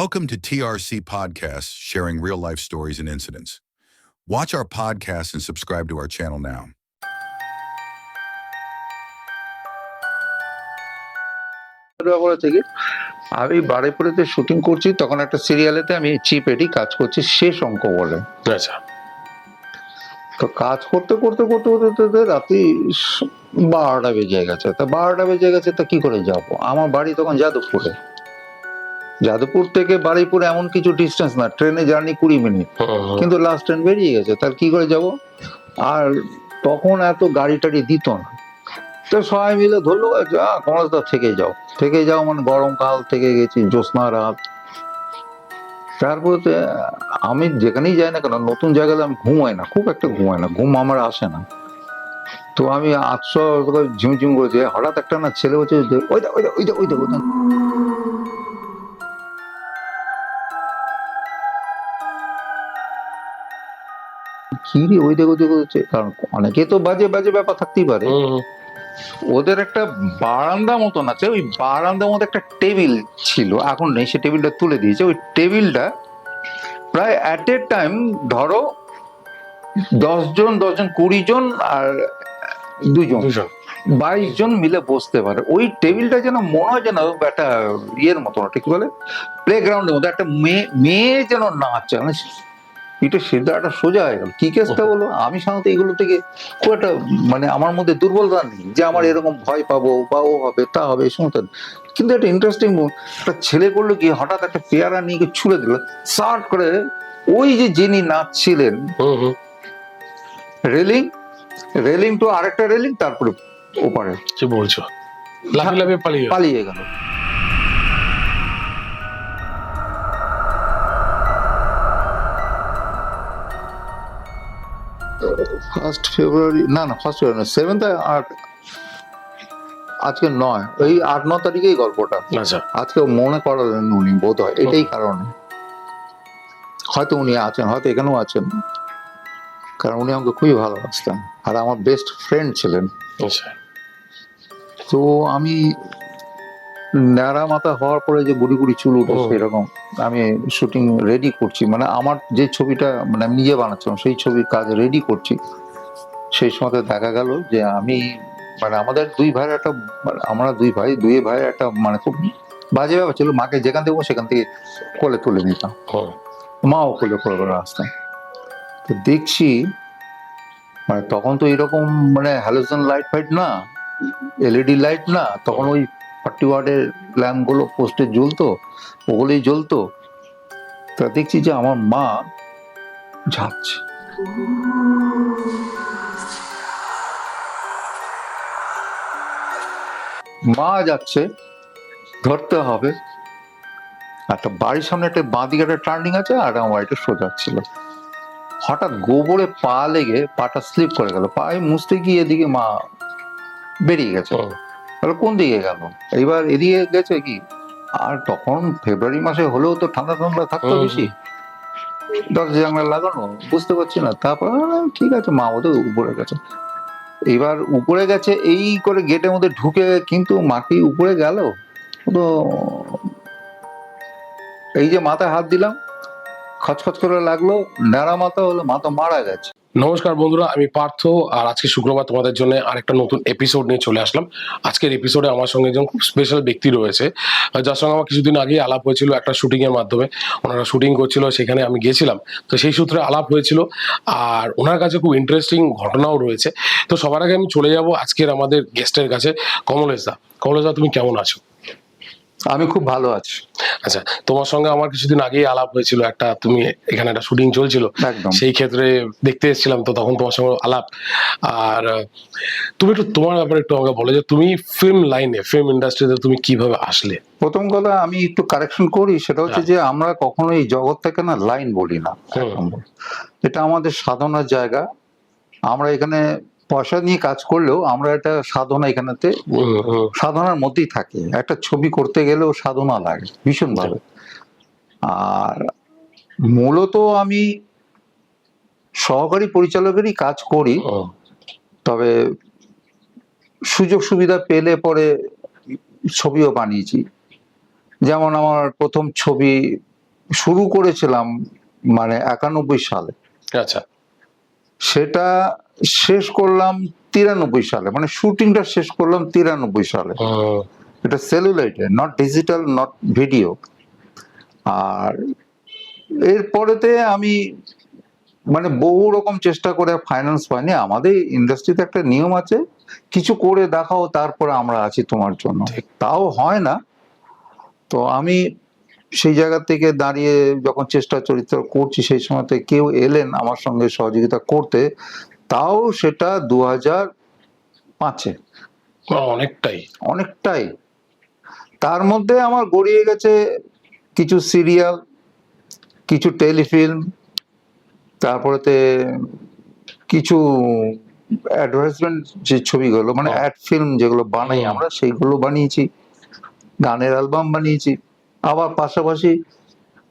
Welcome to TRC Podcasts, sharing real life stories and incidents. Watch our podcast and subscribe to our channel now. আমি বারুইপুরেতে shooting করছি, তখন একটা সিরিয়ালেতে আমি chief এডি কাজ করছি, শেষ অঙ্ক বলে। আচ্ছা, তো কাজ করতে করতে করতে করতে রাত্রি 12টা বেজে গেছে। তা 12টা বেজে গেছে, তা কি করে যাব? আমার বাড়ি তখন যাদবপুরে। যাদবপুর থেকে বারুইপুরে এমন কিছু ডিস্টেন্স না, ট্রেনে জার্নি 20 মিনিট, কিন্তু লাস্ট ট্রেন বেরিয়ে গেছে। তার কি করে যাব? আর তখন এত গাড়ি টাড়ি দিত না। তো সবাই মিলে ধরলো কমলদা থেকে যাও মানে গরমকাল, থেকে গেছি, জ্যোৎস্না রাত। তারপরে আমি যেখানেই যাই না কেন, নতুন জায়গাতে আমি ঘুমাই না, খুব একটা ঘুমাই না, ঘুম আমার আসে না। তো আমি 800 ঝিমঝিম করেছি, হঠাৎ একটা না ছেলে বলছে ওইটা ওইটা ওইটা ওইটা ওইটা কি রে, ওই দেখো দেখো হচ্ছে। কারণ অনেকে তো বাজে বাজে ব্যাপার থাকতেই পারে। ওদের একটা বারান্দা মতন আছে, ওই বারান্দার মধ্যে একটা টেবিল ছিল, এখন নেই, সে টেবিলটা তুলে দিয়েছে। ওই টেবিলটা প্রায় অ্যাট এ টাইম ধরো 10 জন 20 জন আর 2 জন 22 জন মিলে বসতে পারে। ওই টেবিলটা যেন মনে হয় যেন একটা ইয়ের মতো, কি বলে, প্লে গ্রাউন্ডের মতো একটা মেয়ে যেন নাচছে। এটা সিদ্ধাটা সোজা হয়ে গেল। কি কেসটা বলো? আমি সাধারণত এগুলো থেকে খুব একটা মানে আমার মধ্যে দুর্বলতা নেই যে আমার এরকম ভয় পাবো বা ও হবে তা হবে, এই সমস্ত। কিন্তু একটা ইন্টারেস্টিং, একটা ছেলে করলো কি, হঠাৎ একটা পেয়ারা নিয়ে ছুঁড়ে দিল, সার্ট করে ওই যে যিনি নাচছিলেন, রেলিং তো আরেকটা রেলিং, তারপরে ওপারে। কি বলছো? লাফিয়ে লাফিয়ে পালিয়ে গেল। ফার্স্ট ফেব্রুয়ারি, না 7th, আজকে 9, ওই 8-9 তারিখেই গল্পটা। আচ্ছা, আজকে মনে করালেন উনি, বোধ হয় এটাই কারণে। হয়তো উনি আছেন, হয়তো এখানেও আছেন, কারণ উনি আমাকে খুবই ভালোবাসতেন আর আমার বেস্ট ফ্রেন্ড ছিলেন। আচ্ছা। তো আমি ন্যাড়া মাথা হওয়ার পরে যে বুড়ি বুড়ি চুল উঠে, সেরকম আমি শুটিং রেডি করছি, মানে আমার যে ছবিটা মানে আমি নিজে বানাচ্ছিলাম, সেই ছবির কাজ রেডি করছি। সেই সময় দেখা গেল যে আমি মানে আমাদের দুই ভাইয়ের একটা, আমরা দুই ভাইয়ের একটা মানে খুব বাজে ব্যাপার ছিল। মাকে যেখান থেকে সেখান থেকে কোলে তুলে নিতাম, মাও কোলে করে আসতাম। তো দেখছি মানে তখন তো এরকম মানে হ্যালোজেন লাইট ফাইট না, এলইডি লাইট না, তখন ওই 40 ওয়াটের ল্যাম্প গুলো পোস্টে জ্বলতো, ওগুলোই জ্বলতো। তা দেখছি যে আমার মা যাচ্ছে, ধরতে হবে। একটা বাড়ির সামনে একটা বাঁ দিকে একটা টার্নিং আছে, আর আমার বাড়িটা সোজা ছিল। হঠাৎ গোবরে পা লেগে পাটা স্লিপ করে গেল, পায়ে মুছতে গিয়ে এদিকে মা বেরিয়ে গেছে। কোন দিকে গেল? এইবার এদিকে গেছে কি, আর তখন ফেব্রুয়ারি মাসে হলেও তো ঠান্ডা ঠান্ডা থাকতো বেশি, দরজা জানলা লাগানো, বুঝতে পারছি না। তারপর ঠিক আছে, মা ওদের উপরে গেছে। এবার উপরে গেছে এই করে গেটের মধ্যে ঢুকে, কিন্তু মাকে উপরে গেল তো এই যে মাথায় হাত দিলাম, খচখচ করে লাগলো, ন্যাড়া মাথা হলো, মা তো মারা গেছে। নমস্কার বন্ধুরা, আমি পার্থ, আর আজকে শুক্রবার তোমাদের জন্য আরেকটা নতুন এপিসোড নিয়ে চলে আসলাম। আজকের এপিসোডে আমার সঙ্গে একজন খুব স্পেশাল ব্যক্তি রয়েছে, যার সঙ্গে আমার কিছুদিন আগেই আলাপ হয়েছিল একটা শুটিং এর মাধ্যমে। ওনারা শুটিং করছিল, সেখানে আমি গেছিলাম, তো সেই সূত্রে আলাপ হয়েছিল। আর ওনার কাছে খুব ইন্টারেস্টিং ঘটনাও রয়েছে। তো সবার আগে আমি চলে যাব আজকের আমাদের গেস্টের কাছে, কমলেশ দা, তুমি কেমন আছো? আমি খুব ভালো আছি। আচ্ছা, তোমার সঙ্গে আমার কিছুদিন আগেই আলাপ হয়েছিল, একটা তুমি এখানে একটা শুটিং চলছিল, সেই ক্ষেত্রে দেখতে এসেছিলাম, তো তখন তোমার সঙ্গে আলাপ। আর তুমি একটু তোমার ব্যাপারে একটু আমাকে বলো যে তুমি ফিল্ম ইন্ডাস্ট্রিতে তুমি কিভাবে আসলে? প্রথম কথা আমি একটু কারেকশন করি, সেটা হচ্ছে যে আমরা কখনো এই জগৎ থেকে না লাইন বলি না, এটা আমাদের সাধনার জায়গা। আমরা এখানে পয়সা নিয়ে কাজ করলেও আমরা একটা সাধনা, এখানেতে সাধনার মধ্যেই থাকে। একটা ছবি করতে গেলেও সাধনা লাগে ভীষণ ভাবে। আর মূলত আমি সহকারী পরিচালকেরই কাজ করি, তবে সুযোগ সুবিধা পেলে পরে ছবিও বানিয়েছি। যেমন আমার প্রথম ছবি শুরু করেছিলাম মানে 91 সালে, আচ্ছা। সেটা শেষ করলাম 93 সালে, মানে শুটিংটা শেষ করলাম 93 সালে। এটা সেলুলাইটে, নট ডিজিটাল, নট ভিডিও। আর এরপরেতে আমি মানে বহু রকম চেষ্টা করে ফাইন্যান্স পাইনি। আমাদের ইন্ডাস্ট্রিতে একটা নিয়ম আছে, কিছু করে দেখাও তারপরে আমরা আছি তোমার জন্য, ঠিক। তাও হয় না। তো আমি সেই জায়গা থেকে দাঁড়িয়ে যখন চেষ্টা চরিত্র করছি, সেই সময়তে কেউ এলেন আমার সঙ্গে সহযোগিতা করতে, তাও সেটা 2005-এ। অনেকটাই। অনেকটাই। তার মধ্যে আমার গড়িয়ে গেছে কিছু সিরিয়াল, কিছু টেলিফিল্ম, তারপরেতে কিছু অ্যাডভার্টাইজমেন্ট যে ছবিগুলো, মানে অ্যাড ফিল্ম যেগুলো বানাই আমরা, সেইগুলো বানিয়েছি, গানের অ্যালবাম বানিয়েছি। আবার পাশাপাশি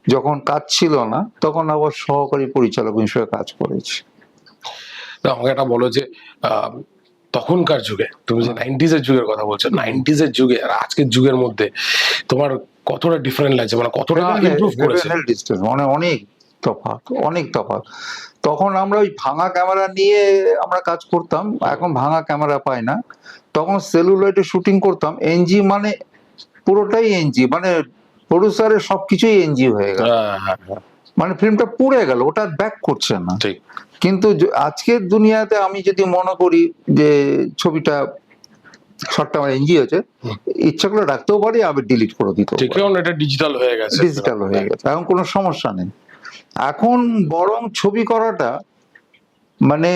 যখন কাজ ছিল না, তখন আবার সহকারী পরিচালক হিসেবে কাজ করেছি। আমাকে একটা বলো যে তখনকার যুগে, তুমি যে 90s এর যুগের কথা বলছো, 90s এর যুগে আর আজকের যুগের মধ্যে তোমার কতটা ডিফারেন্ট লাগছে, মানে কতটা ইমপ্রুভ করেছে? মানে অনেক তফাৎ, অনেক তফাৎ। তখন আমরা ওই ভাঙা ক্যামেরা নিয়ে আমরা কাজ করতাম, এখন ভাঙা ক্যামেরা পাই না। তখন সেলুলয়েডে শুটিং করতাম, এনজি মানে পুরোটাই এনজি, মানে প্রডিউসারের সবকিছুই এনজি হয়ে গেল, মানে ফিল্মটা পুড়ে গেল, ওটা ব্যাক করছে না। ঠিক। কিন্তু আজকের দুনিয়াতে আমি যদি মনে করি যে ছবিটা শর্টটা আমার এনজি হয়েছে, ইচ্ছা করে রাখতেও পারি, আবার ডিলিট করে দিতে পারি। কারণ এটা ডিজিটাল হয়ে গেছে, ডিজিটাল হয়ে গেছে, এখন কোনো সমস্যা নেই। এখন বরং ছবি করাটা মানে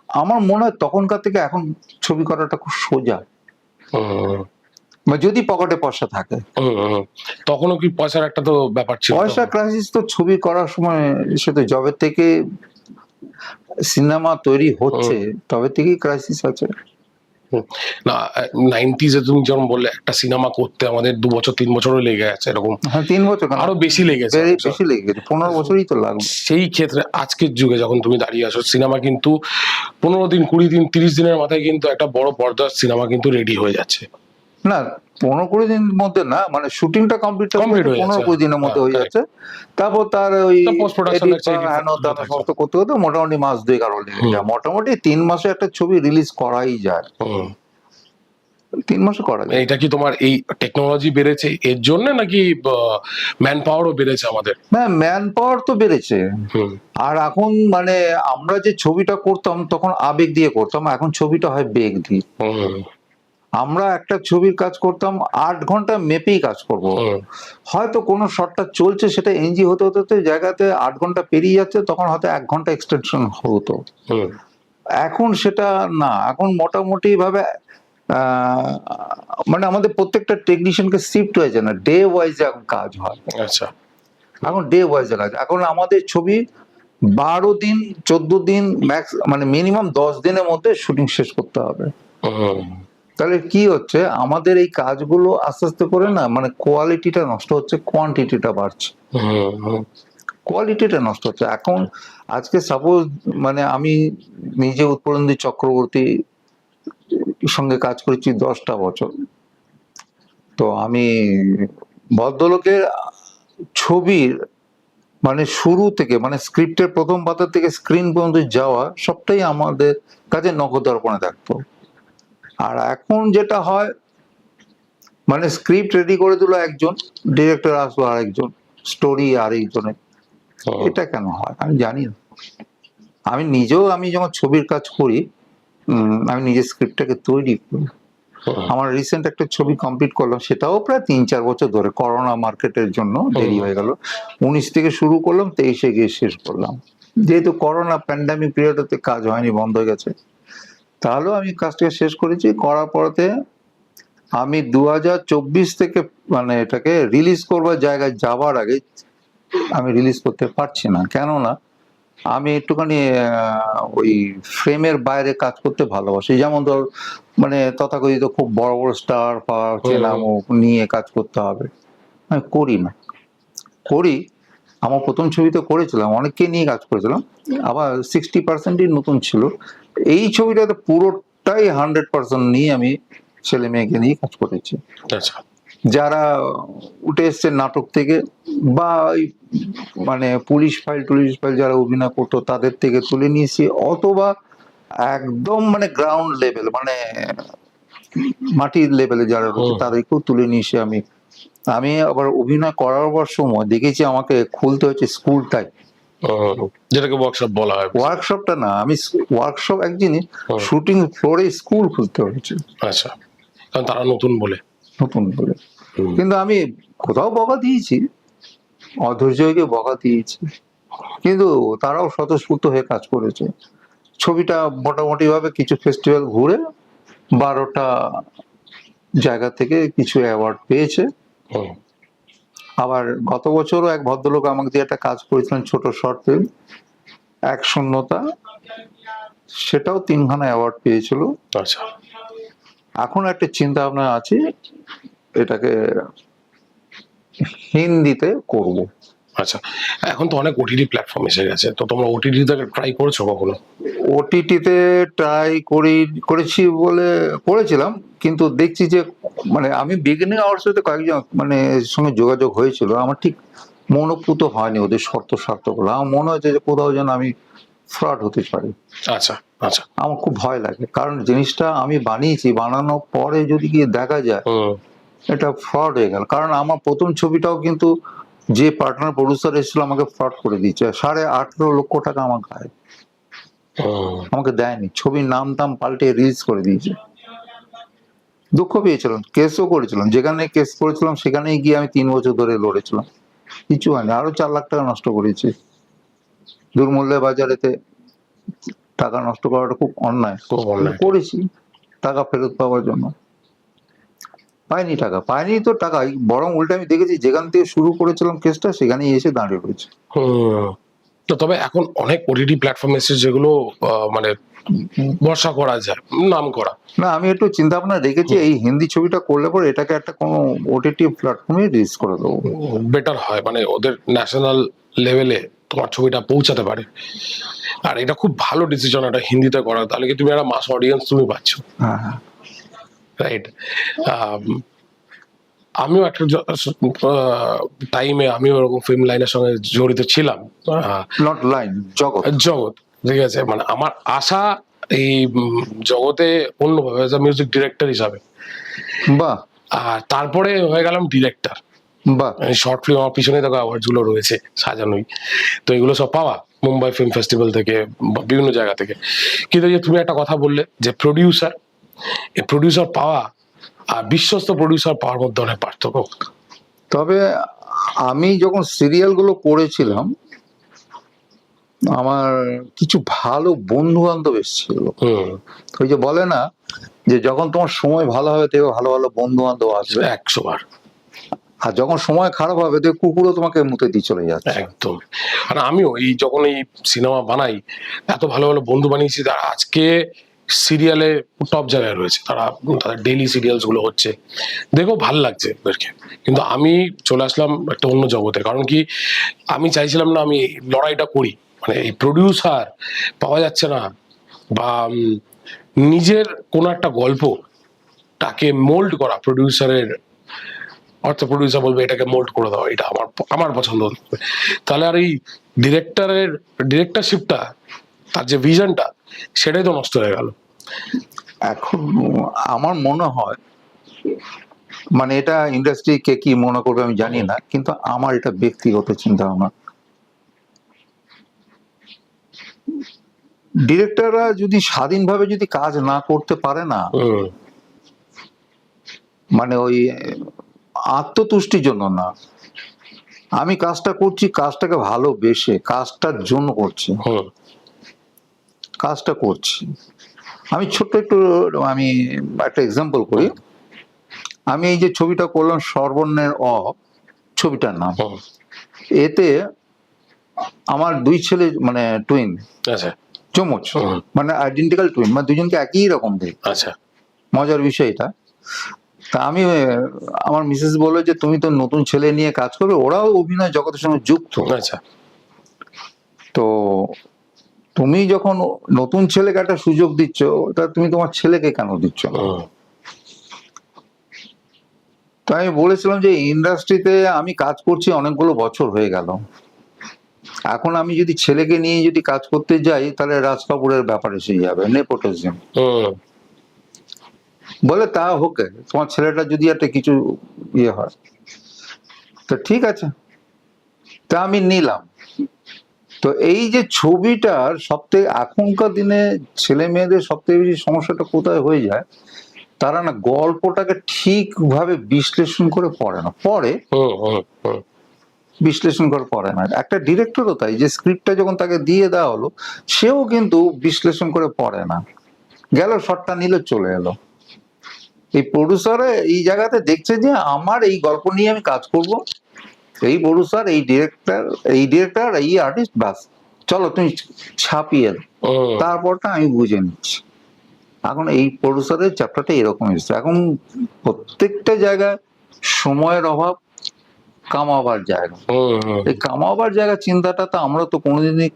আমার মনে হয় তখনকার থেকে এখন ছবি করাটা খুব সোজা, যদি পকেটে পয়সা থাকে। তখনও কি পয়সার একটা তো ব্যাপার ছিল? পয়সা ক্রাইসিস তো ছবি করার সময়, সে তো জবের থেকে সিনেমা তৈরি হচ্ছে তবে থেকেই ক্রাইসিস আছে। না, 90s এ তুমি যেমন বললে একটা সিনেমা করতে আমাদের 2 বছর 3 বছরও লেগে গেছে, এরকম। হ্যাঁ, 3 বছর, আরো বেশি লেগেছে, বেশি লেগে গেছে, 15 বছরই তো লাগবে। সেই ক্ষেত্রে আজকের যুগে যখন তুমি দাঁড়িয়ে আছো, সিনেমা কিন্তু 15 দিন, 20 দিন, 30 দিনের মাথায় কিন্তু একটা বড় পর্দার সিনেমা কিন্তু রেডি হয়ে যাচ্ছে। না, 15-20 দিনের মধ্যে না, মানে শুটিংটা কমপ্লিট 15-20 দিনের মধ্যে হয়ে যাচ্ছে। তারপর তার ওই সমস্ত করতে করতে মোটামুটি মাস 2 আরো লেগে যায়। মোটামুটি 3 মাসে একটা ছবি রিলিজ করাই যায়, 3 মাসে করা যায়। এটা কি তোমার এই টেকনোলজি বেড়েছে এর জন্য, নাকি ম্যান পাওয়ারও বেড়েছে আমাদের? না, ম্যান পাওয়ার তো বেড়েছে। আর এখন মানে আমরা যে ছবিটা করতাম তখন আবেগ দিয়ে করতাম, এখন ছবিটা হয় বেগ দিয়ে। আমরা একটা ছবির কাজ করতাম 8 ঘন্টা মেপেই কাজ করব, হয়তো কোনো শটটা চলছে, সেটা এনজি হতে হতে জায়গাতে 8 ঘন্টা পেরিয়ে যাচ্ছে, তখন হয়তো 1 ঘন্টা এক্সটেনশন হতো। এখন সেটা না, এখন মোটামুটি ভাবে মানে আমাদের প্রত্যেকটা টেকনিশিয়ানকে শিফট হয়ে যায় না, ডে ওয়াইজ এখন কাজ হয়। আচ্ছা, এখন ডে ওয়াইজ কাজ। এখন আমাদের ছবি 12 দিন 14 দিন ম্যাক্স, মানে মিনিমাম 10 দিনের মধ্যে শুটিং শেষ করতে হবে। তাহলে কি হচ্ছে, আমাদের এই কাজগুলো আস্তে আস্তে করে না, মানে কোয়ালিটিটা নষ্ট হচ্ছে, কোয়ান্টিটিটা বাড়ছে। কোয়ালিটিটা নষ্ট হচ্ছে। এখন আজকে সাপোজ মানে আমি নিজে উৎপলেন্দু চক্রবর্তী সঙ্গে কাজ করেছি 10টা বছর, তো আমি ভদ্রলোকের ছবির মানে শুরু থেকে, মানে স্ক্রিপ্টের প্রথম পাতা থেকে স্ক্রিন পর্যন্ত যাওয়া সবটাই আমাদের কাছে নখদর্পণে থাকতো। আর এখন যেটা হয়, মানে স্ক্রিপ্ট রেডি করে দিল একজন, ডিরেক্টর আসলো আরেকজন, স্টোরি আরেকজনের। এটা কেন হয় আমি জানি না। আমি নিজেও, আমি যখন ছবির কাজ করি, আমি নিজের স্ক্রিপ্টটাকে তৈরি করি। আমার রিসেন্ট একটা ছবি কমপ্লিট করলাম, সেটাও প্রায় 3-4 বছর ধরে, করোনা মার্কেটের জন্য দেরি হয়ে গেল। 19 থেকে শুরু করলাম, 23-এ গিয়ে শেষ করলাম। যেহেতু করোনা প্যান্ডামিক পিরিয়ডে কাজ হয়নি, বন্ধ হয়ে গেছে, তাহলেও আমি কাজটাকে শেষ করেছি। করার পরেতে আমি 2024 থেকে মানে এটাকে রিলিজ করবার জায়গায় যাবার আগে আমি রিলিজ করতে পারছি না, কেননা আমি একটুখানি ওই ফ্রেমের বাইরে কাজ করতে ভালোবাসি। যেমন ধর মানে তথাকথিত খুব বড় বড় স্টার পাওয়ার চেনা মুখ নিয়ে কাজ করতে হবে, আমি করি না। করি, আমার প্রথম ছবিতে করেছিলাম, অনেককে নিয়ে কাজ করেছিলাম, আবার 60%ই নতুন ছিল। এই ছবিটাতে পুরোটাই 100% নিয়ে আমি ছেলে মেয়েকে নিয়ে কাজ করেছি। আচ্ছা, যারা উঠে এসছে নাটক থেকে, বা ওই মানে পুলিশ ফাইল যারা অভিনয় করতো তাদের থেকে তুলে নিয়েছি, অথবা একদম মানে গ্রাউন্ড লেভেল, মানে মাটির লেভেলে যারা রয়েছে তাদেরকেও তুলে নিয়েছি। আমি আবার অভিনয় করার সময় দেখেছি আমাকে খুলতে হচ্ছে স্কুলটাই, যেটাকে ওয়ার্কশপ বলা হয়। ওয়ার্কশপটা না, আমি ওয়ার্কশপ এক জিনিস, শুটিং ফ্লোরে স্কুল খুলতে হয়েছে। আচ্ছা, কারণ তারা নতুন বলে। কিন্তু আমি কোথাও বকা দিয়েছি, অধৈর্যকে বকা দিয়েছি, কিন্তু তারাও স্বতঃস্ফূর্ত হয়ে কাজ করেছে। ছবিটা মোটামুটি ভাবে কিছু ফেস্টিভ্যাল ঘুরে 12টা জায়গা থেকে কিছু অ্যাওয়ার্ড পেয়েছে। আবার গত বছরও এক ভদ্রলোক আমাকে দিয়ে একটা কাজ করেছিলেন, ছোট শর্ট ফিল্ম এক শূন্যতা, সেটাও 3খানা অ্যাওয়ার্ড পেয়েছিল। আচ্ছা, এখন একটা চিন্তা ভাবনা আছে, এটাকে হিন্দিতে করব। আচ্ছা, এখন তো অনেক ওটিটি প্ল্যাটফর্ম এসে গেছে, তো তোমরা ওটিটিতে ট্রাই করেছো কখনো? ওটিটিতে ট্রাই করেছিলাম, কিন্তু দেখছি যে মানে আমি বিগিনিং আওয়ার্স সাথে কয়েকজন মানে সঙ্গে যোগাযোগ হয়েছিল, আমার ঠিক মনোপুত হয়নি ওদের শর্ত গুলো। আমার মনে হয়েছে যে কোথাও যেন আমি ফ্রড হতে পারি। আচ্ছা আচ্ছা, আমার খুব ভয় লাগে, কারণ জিনিসটা আমি বানিয়েছি, বানানোর পরে যদি গিয়ে দেখা যায় এটা ফ্রড হয়ে গেল। কারণ আমার প্রথম ছবিটাও কিন্তু যে পার্টনার প্রডিউসার এসেছিল আমাকে ফ্রড করে দিয়েছে, 18.5 লক্ষ টাকা আমার গায়ে আমাকে দেয়নি, ছবির নাম টাম পাল্টে রিলিজ করে দিয়েছে। দুঃখ পেয়েছিলাম, কেসও করেছিলাম, যেখানে কেস করেছিলাম সেখানেই গিয়ে আমি 3 বছর ধরে লড়েছিলাম, কিছু হয়নি, আরো 4 লাখ টাকা নষ্ট করেছি। দুর্মূল্যের বাজারেতে টাকা নষ্ট করাটা খুব অন্যায় করেছি, টাকা ফেরত পাওয়ার জন্য। পাইনি তো টাকা, বরং উল্টে আমি দেখেছি যেখান থেকে শুরু করেছিলাম কেসটা সেখানেই এসে দাঁড়িয়ে রয়েছে। তো তবে এখন অনেক ওটিটি প্ল্যাটফর্ম এসেছে যেগুলো মানে ভরসা করা যায়, নাম করা। না, আমি একটু চিন্তা ভাবনা রেখেছি, এই হিন্দি ছবিটা করলে পরে এটাকে একটা কোনো ওটিটি প্ল্যাটফর্মে রিলিজ করে দেবো, বেটার হয়, মানে ওদের ন্যাশনাল লেভেলে তোমার ছবিটা পৌঁছাতে পারে। আর এটা খুব ভালো ডিসিশন এটা হিন্দিতে করা, তাহলে কি তুমি একটা মাস অডিয়েন্স তুমি পাচ্ছ। হ্যাঁ, রাইট। আমিও একটা টাইমে আমিও ওরকম ফিল্ম লাইনের সঙ্গে জড়িত ছিলাম, নট লাইন, জগৎ, ঠিক আছে। মানে আমার আশা এই জগতে অন্যভাবে মিউজিক ডিরেক্টর হিসাবে, বাহ, আর তারপরে হয়ে গেলাম ডিরেক্টর। বাহ, শর্ট ফিল্ম আমার পিছনে দেখো অ্যাওয়ার্ড গুলো রয়েছে সাজানোই, তো এগুলো সব পাওয়া মুম্বাই ফিল্ম ফেস্টিভ্যাল থেকে, বিভিন্ন জায়গা থেকে। কিন্তু যে তুমি একটা কথা বললে যে প্রডিউসার, এই প্রডিউসার পাওয়া আর বিশ্বস্ত প্রডিউসার পাওয়ার মধ্যে অনেক পার্থক্য। তবে আমি যখন সিরিয়াল গুলো করেছিলাম আমার কিছু ভালো বন্ধু বান্ধব এসেছিল। ওই যে বলে না যে যখন তোমার সময় ভালো হবে দেখো ভালো ভালো বন্ধু বান্ধব আসবে 100 বার, আর যখন সময় খারাপ হবে দেখো কুকুরও তোমাকে মুতে দিয়ে চলে যাচ্ছে। একদম। আর আমিও এই যখন এই সিনেমা বানাই, এত ভালো ভালো বন্ধু বানিয়েছি তারা আজকে সিরিয়ালে টপ জায়গায় রয়েছে, তাদের ডেইলি সিরিয়ালস গুলো হচ্ছে, দেখো ভাল লাগছে ওদেরকে। কিন্তু আমি চলে আসলাম একটা অন্য জগতে, কারণ কি আমি চাইছিলাম না আমি লড়াইটা করি, মানে এই প্রডিউসার পাওয়া যাচ্ছে না, বা নিজের কোনো একটা গল্পটাকে মোল্ড করা, প্রডিউসারের অর্থ প্রডিউসার বলবে এটাকে মোল্ড করে দাও, এটা আমার পছন্দ, তাহলে আর এই ডিরেক্টরশিপটা, তার যে ভিশনটা, সেটাই তো নষ্ট হয়ে গেল। এখন আমার মনে হয়, মানে এটা ইন্ডাস্ট্রি কে কি মনে করবে আমি জানি না, কিন্তু আমার এটা ব্যক্তিগত চিন্তা ভাবনা, ডিরেক্টররা যদি স্বাধীনভাবে যদি কাজ না করতে পারে না, মানে ওই আত্মতুষ্টির জন্য না, আমি কাজটা করছি কাজটাকে ভালোবেসে কাজটার জন্য করছি, আমি ছোট্ট একটু আমি একটা এক্সাম্পল করি। আমি এই যে ছবিটা করলাম সর্বর্ণের ছবিটার নাম, এতে আমার 2 ছেলে মানে টুইন, চমচ, মানে আইডেন্টিক্যাল টুইন, মানে দুজনকে একই রকম দেখে। আচ্ছা, মজার বিষয় এটা। তা আমি আমার মিসেস বললো যে তুমি তো নতুন ছেলে নিয়ে কাজ করবে, ওরাও অভিনয় জগতের সঙ্গে যুক্ত। আচ্ছা, তো তুমি যখন নতুন ছেলেকে একটা সুযোগ দিচ্ছ, তা তুমি তোমার ছেলেকে কেন দিচ্ছ না? তো আমি বলেছিলাম যে ইন্ডাস্ট্রিতে আমি কাজ করছি অনেকগুলো বছর হয়ে গেল, এখন আমি যদি ছেলেকে নিয়ে যদি কাজ করতে যাই তাহলে রাজ কাপুরের ব্যাপার এসে যাবে, নেপোটিজম। বলে তা হোক, তোমার ছেলেটা যদি একটা কিছু ইয়ে হয় তো ঠিক আছে, তা আমি নিলাম। তো এই যে ছবিটার সবথেকে এখনকার দিনে ছেলে মেয়েদের সবথেকে বেশি সমস্যাটা কোথায় হয়ে যায়, তারা না গল্পটাকে ঠিকভাবে বিশ্লেষণ করে পড়ে না, বিশ্লেষণ করে পড়ে না। একটা ডিরেক্টরও তাই, যে স্ক্রিপ্টটা যখন তাকে দিয়ে দেওয়া হলো সেও কিন্তু বিশ্লেষণ করে পড়ে না, গেল শটটা নিলে চলে এলো। এই প্রডিউসার এই জায়গাতে দেখছে যে আমার এই গল্প নিয়ে আমি কাজ করব, এই প্রডিউসার এই ডিরেক্টর এই আর্টিস্ট, বাস চলো তুমি ছাপিয়ে দাও, তারপরটা আমি বুঝে নিচ্ছি। এখন এই প্রডিউসারের চ্যাপ্টারটা এরকম এসেছে। এখন প্রত্যেকটা জায়গায় সময়ের অভাব, কামাবার জায়গা, এই কামাবার জায়গা চিন্তাটা তো আমরা তো কোনোদিনই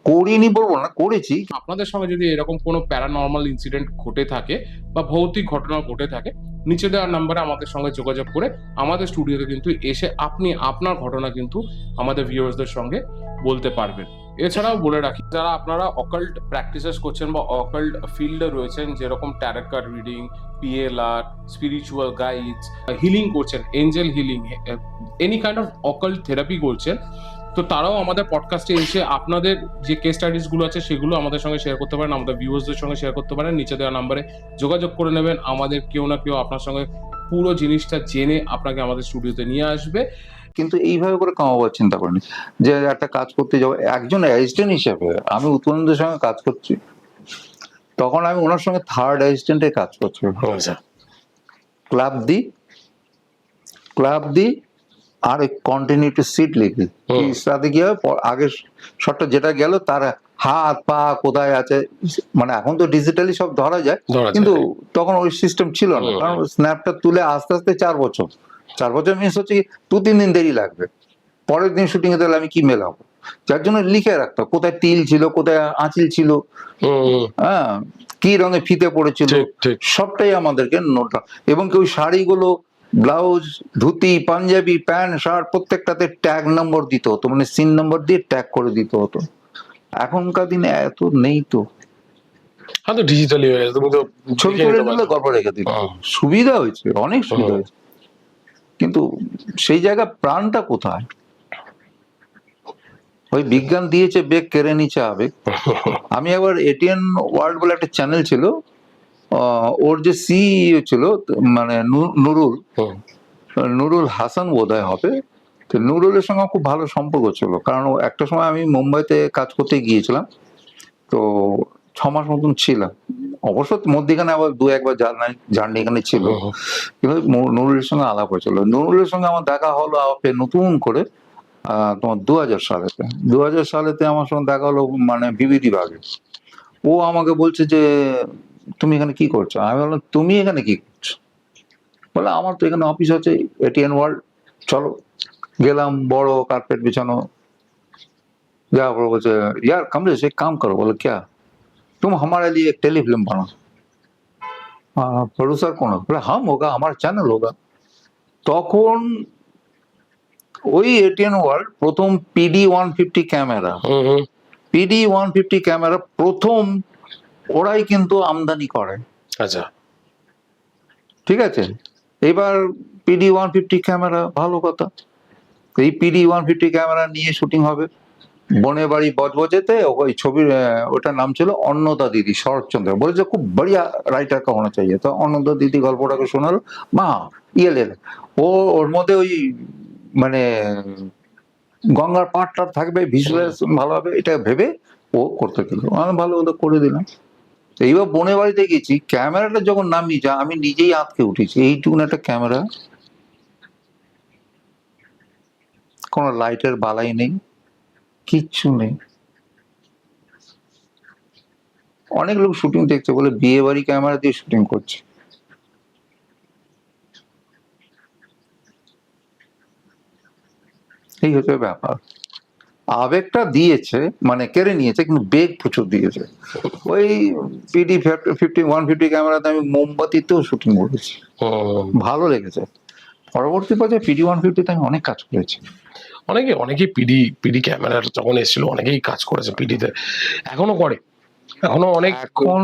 করিনি, বলবো না করেছি। আপনাদের সঙ্গে যদি এরকম কোনো প্যারানর্মাল ইনসিডেন্ট ঘটে থাকে বা ভৌতিক ঘটনা ঘটে থাকে, নিচে দেওয়ার নাম্বারে আমাদের সঙ্গে যোগাযোগ করে আমাদের স্টুডিওতে কিন্তু এসে আপনি আপনার ঘটনা কিন্তু আমাদের ভিউয়ার্সদের সঙ্গে বলতে পারবেন। এছাড়াও বলে রাখি, যারা আপনারা অকাল্ট প্র্যাকটিসেস করছেন বা অকাল্ট ফিল্ডে রয়েছেন, যেরকম tarot card reading, PLR, spiritual guides, healing করছেন, angel healing, any kind of occult therapy করছেন, তো তারাও আমাদের পডকাস্টে এসে আপনাদের যে কেস স্টাডিজ গুলো আছে সেগুলো আমাদের সঙ্গে শেয়ার করতে পারেন, আমাদের ভিউয়ার্সদের সঙ্গে শেয়ার করতে পারেন। নিচে দেওয়া নাম্বারে যোগাযোগ করে নেবেন, আমাদের কেউ না কেউ আপনার সঙ্গে পুরো জিনিসটা জেনে আপনাকে আমাদের স্টুডিওতে নিয়ে আসবে। কিন্তু এইভাবে করে কামাবার চিন্তা করিনি, যে একটা কাজ করতে যাবো একজন অ্যাসিস্ট্যান্ট হিসেবে। আমি উৎপন্নদের সঙ্গে কাজ করছি, তখন আমি ওনার সঙ্গে থার্ড অ্যাসিস্ট্যান্টে কাজ করছি। ক্লাব দি আর কন্টিনিউটি সিট লিখি, তাতে কি হয় আগের শটটা যেটা গেল তার হাত পা কোথায় আছে, মানে এখন তো ডিজিটালি সব ধরা যায়, কিন্তু তখন ওই সিস্টেম ছিল না। কারণ স্ন্যাপটা তুলে আস্তে আস্তে 4 বছর মিস হচ্ছে কি 2-3 দিন দেরি লাগবে, পরের দিন শুটিং এ তাহলে আমি কি মেলাবো, যার জন্য লিখে রাখতাম কোথায় তিল ছিল, কোথায় আঁচিল ছিল, হ্যাঁ কি রঙে ফিতে পড়েছিল, সবটাই আমাদেরকে নোট। এবং কেউ শাড়িগুলো, blouse, dhoti, panjabi, pant, shirt প্রত্যেকটাতে ট্যাগ নম্বর দিতে হতো, মানে সিন নম্বর দিয়ে ট্যাগ করে দিতে হতো। এখনকার দিনে এত নেই তো, ডিজিটালি হয়ে গেছে, তুমি তো ছবি করে নিলে গল্প রেখে দিল, সুবিধা হয়েছে, অনেক সুবিধা হয়েছে, কিন্তু সেই জায়গা প্রাণটা কোথায়? ওই বিজ্ঞান দিয়েছে বেগ, কেড়ে নিচে আবেগ। আমি একবার এটিএন ওয়ার্ল্ড বলে একটা চ্যানেল ছিল, ওর যে সিইও ছিল মানে নুরুল হাসান বোধহয় হবে, তো নুরুলের সঙ্গে খুব ভালো সম্পর্ক ছিল। কারণ একটা সময় আমি মুম্বাইতে কাজ করতে গিয়েছিলাম, তো 6 মাস মতন ছিলাম, অবশ্য মধ্যখানে আবার 2-1 বার জার্নি এখানে ছিল, কিন্তু নুরুলের সঙ্গে আলাপ হয়েছিল। নুরুলের সঙ্গে আমার দেখা হলো নতুন করে তোমার 2000 সালেতে আমার সঙ্গে দেখা হলো, মানে বিবিধি বাগে। ও আমাকে বলছে যে তুমি এখানে কি করছো? আমি বললাম তুমি এখানে কি করছো? বলে আমার তো এখানে অফিস আছে এটিএন ওয়ার্ল্ড, চলো। গেলাম, বড় কার্পেট বিছানো, যা বলছে यार कमलेश एक काम करो। बोले क्या? तुम हमारे लिए एक टेलीफिल्म बनाओ। प्रोड्यूसर कौन है? बोले हम होगा, हमारा चैनल होगा। তখন ওই এটিএন ওয়ার্ল্ড প্রথম PD 150 ক্যামেরা, PD 150 ক্যামেরা প্রথম ওরাই কিন্তু আমদানি করে। আচ্ছা, ঠিক আছে, এবার PD 150 ক্যামেরা, ভালো কথা, এই PD 150 ক্যামেরা নিয়ে শুটিং হবে বনের বাড়ি বজবজেতে। ওই ছবির ওটার নাম ছিল অন্নদা দিদি, শরৎচন্দ্র। বলেছে খুব বড়িয়া রাইটার কা হোনা চাইয়ে। তো অন্নদা দিদি গল্পটাকে শোনালো, মা ইয়ে ওর মধ্যে ওই মানে গঙ্গার পাড়টা থাকবে, ভিজুয়ালাইজেশন ভালো হবে, এটা ভেবে ও করতে গেল, আমি ভালো ওটা করে দিলাম। এইবার বনের বাড়িতে গেছি, ক্যামেরাটা যখন নামিয়ে যা আমি নিজেই আঁতকে উঠেছি, এইটুকুন একটা ক্যামেরা, কোনো লাইটের বালাই নেই, কিচ্ছু নেই। অনেক লোক শুটিং দেখছে বলে বিয়ে বাড়ি ক্যামেরা দিয়ে শুটিং করছে। এই হচ্ছে ব্যাপার। আবেগটা দিয়েছে, মানে কেড়ে নিয়েছে, কিন্তু বেগ প্রচুর দিয়েছে। ওই PD 150 ক্যামেরাতে আমি মোমবাতিতেও শুটিং করেছি, ভালো লেগেছে। পরবর্তী পর্যায়ে PD 150 আমি অনেক কাজ করেছি। অনেকেই পিডি ক্যামেরা যখন এসেছিল অনেকেই কাজ করেছে পিডিতে, এখনো করে, এখনো অনেক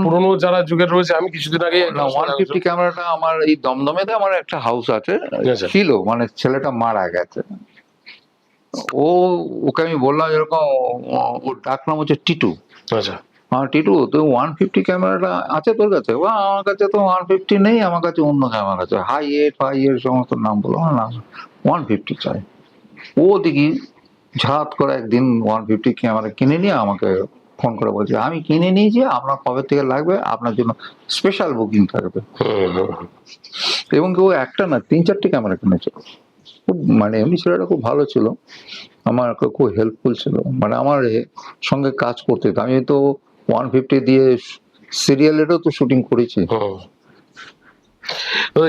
পুরনো যারা যুগের রয়েছে। আমি কিছুদিন আগে 150 ক্যামেরাটা আমার এই দমদমেতে আমার একটা হাউস আছে, আচ্ছা। ছিল, মানে ছেলেটা মারা গেছে। ওকে আমি বললাম এরকম, ওর ডাক নাম হচ্ছে টিটু। আচ্ছা, হ্যাঁ টিটু, তো 150 ক্যামেরাটা আছে তোর কাছে? আমার কাছে তো 150 নেই, আমার কাছে অন্য ক্যামেরা আছে, হাই এর সমস্ত নাম বলো না, 150 চাই। ও দেখি ঝাত করে একদিন 150 ক্যামেরা কিনে নিয়ে আমাকে ফোন করে বলছে, আমি কিনে নিয়েছি, আপনার কবে থেকে লাগবে, আপনার জন্য স্পেশাল বুকিং থাকবে। এবং কেউ একটা না 3-4টে ক্যামেরা কিনেছে। খুব মানে এমনি ছেলেটা খুব ভালো ছিল, আমার খুব হেল্পফুল ছিল, মানে আমার সঙ্গে কাজ করতে হতো। আমি তো 150 দিয়ে সিরিয়ালেরও তো শুটিং করেছি।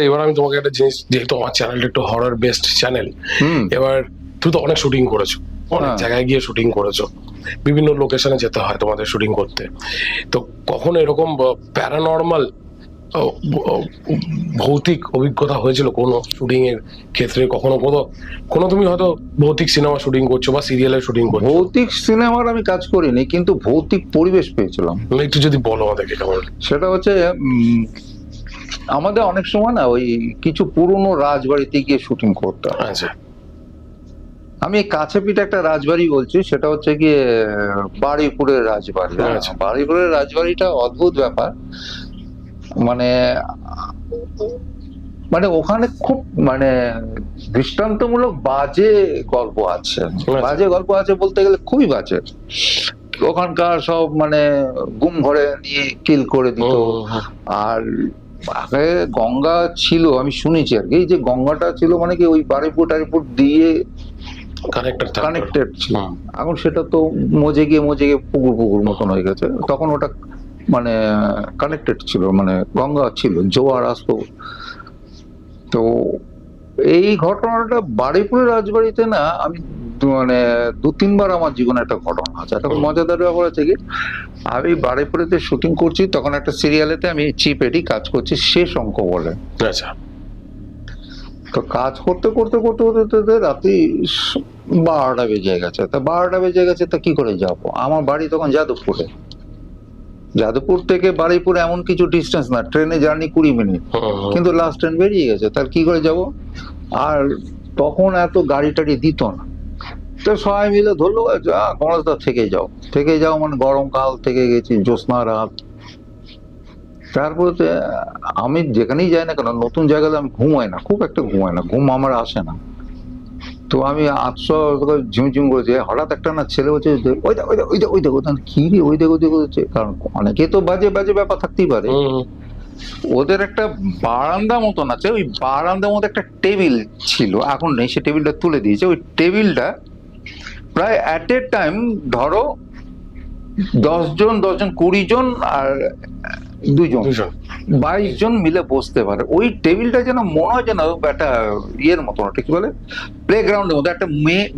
এবার আমি তোমাকে একটা জিনিস, যেহেতু আমার চ্যানেলটা একটু হরর বেসড চ্যানেল, এবার তুমি তো অনেক শুটিং করেছো, অনেক জায়গায় গিয়ে শুটিং করেছো, বিভিন্ন লোকেশনে যেতে হয় তোমাদের শুটিং করতে। তো কখনো এরকম প্যারানর্মাল ভৌতিক অভিজ্ঞতা হয়েছিল কোনো শুটিং এর ক্ষেত্রে? কোনো তুমি হয়তো ভৌতিক সিনেমা শুটিং করছো বা সিরিয়ালের শুটিং করছো? ভৌতিক সিনেমার আমি কাজ করিনি, কিন্তু ভৌতিক পরিবেশ পেয়েছিলাম। একটু যদি বলো আমাদেরকে কেমন। সেটা হচ্ছে আমাদের অনেক সময় না ওই কিছু পুরনো রাজবাড়িতে গিয়ে শুটিং করতাম। আচ্ছা, আমি কাছে পিঠে একটা রাজবাড়ি বলছি, সেটা হচ্ছে গিয়ে বারুইপুরের রাজবাড়ি। আচ্ছা। বারুইপুরের রাজবাড়িটা অদ্ভুত ব্যাপার, মানে মানে ওখানে খুব মানে দৃষ্টান্তমূলক বাজে গল্প আছে। বাজে গল্প আছে বলতে গেলে খুবই বাজে। ওখানকার সব মানে গুম ঘরে নিয়ে কিল করে দিত। আর আগে গঙ্গা ছিল, আমি শুনেছি আর কি, যে গঙ্গাটা ছিল মানে কি ওই বারুইপুর টারিপুর দিয়ে কানেক্টেড ছিল। এখন সেটা তো মজে গিয়ে পুকুর মতন হয়ে গেছে। তখন ওটা মানে কানেক্টেড ছিল, মানে গঙ্গা ছিল, জোয়ার আসতো। তো এই ঘটনাটা বারুইপুরের রাজবাড়িতে না, আমি মানে 2-3 বার আমার জীবনে একটা ঘটনা আছে। একটা মজাদার ব্যাপার আছে কি, আমি বারুইপুরেতে শুটিং করছি, তখন একটা সিরিয়ালেতে আমি চিফ এডি কাজ করছি, শেষ অঙ্ক বলে। আচ্ছা। তো কাজ করতে রাত্রি 12টা বেজে গেছে। তা 12টা বেজে গেছে, তা কি করে যাব? আমার বাড়ি তখন যাদবপুরে। যাদবপুর থেকে বারুইপুর এমন কিছু ডিস্টেন্স না, ট্রেনে জার্নি 20 মিনিট, কিন্তু লাস্ট ট্রেন বেরিয়ে গেছে, তার কি করে যাব? আর তখন এত গাড়ি টাড়ি দিত না, তো সবাই মিলে ধরলো গণেশদা থেকে যাও, মানে গরমকাল, থেকে গেছি, জ্যোৎস্না রাত। তারপরে আমি যেখানেই যাই না কেন, নতুন জায়গায় আমি ঘুমাই না, খুব একটা ঘুমাই না, ঘুম আমার আসে না। তো আমি 800 ঝিমঝিম করেছি, হঠাৎ একটা না ছেলে হচ্ছে, ওই দেখো কি রে, ওই দেখো হচ্ছে। কারণ অনেকে তো বাজে ব্যাপার থাকতেই পারে। ওদের একটা বারান্দা মতন আছে, ওই বারান্দার মধ্যে একটা টেবিল ছিল, এখন নেই, সে টেবিলটা তুলে দিয়েছে। ওই টেবিলটা প্রায় অ্যাট এ টাইম ধরো 10 জন 20 জন আর 2 জন 22 জন মিলে বসতে পারে। ওই টেবিলটা যেন মনে হয় যেন একটা ইয়ের মতন, একটা কি বলে, প্লে গ্রাউন্ডের মতো, একটা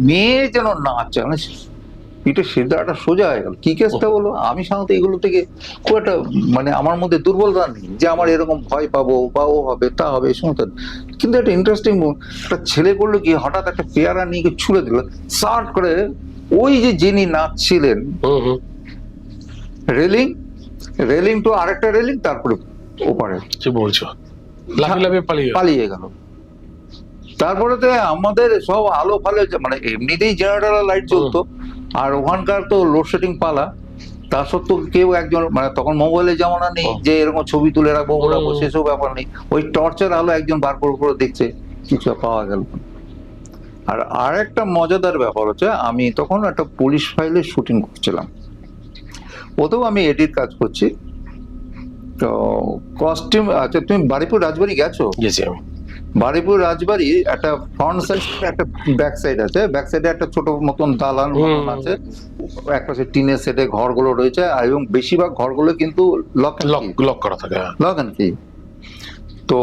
মেয়ে যেন নাচছে, মানে পিঠে সিদ্ধাটা সোজা হয়ে গেল। কি কেসটা বলো? আমি সাধারণত এগুলো থেকে খুব একটা মানে আমার মধ্যে দুর্বলতা নেই যে আমার এরকম ভয় পাবো বা ও হবে তা হবে এই সমস্ত, কিন্তু একটা ইন্টারেস্টিং একটা ছেলে করলো কি, হঠাৎ একটা পেয়ারা নিয়ে ছুঁড়ে দিল, সার্ট করে ওই যে যিনি নাচছিলেন, রেলিং তো আরেকটা রেলিং, তারপরে ওপারে কি বলছো, পালিয়ে গেল। তারপরে আমাদের সব আলো ফালে, মানে এমনিতেই জেনারেটর লাইট চলতো, আর ওখানকার তো লোডশেডিং পালা, তা সত্ত্বেও কেউ একজন, মানে তখন মোবাইলের জামানা নেই যে এরকম ছবি তুলে রাখবো সেসব ব্যাপার নেই, ওই টর্চের আলো একজন বার করে দেখছে, কিছু পাওয়া গেল। আর একটা মজাদার ব্যাপার হচ্ছে, আমি তখন একটা পুলিশ ফাইলের শুটিং করছিলাম, ওতেও আমি এডিট কাজ করছি। তো কস্টিউম, আচ্ছা তুমি বারুইপুর রাজবাড়ি গেছো? গেছি আমি। বারুইপুর রাজবাড়ি একটা ফ্রন্ট সাইড, একটা ব্যাক সাইড আছে। ব্যাক সাইডে একটা ছোট মতন দালান আছে, এক পাশে টিনের সেটে ঘরগুলো রয়েছে, এবং বেশিরভাগ ঘরগুলো কিন্তু লক করা থাকে, লক এন্ড কি। তো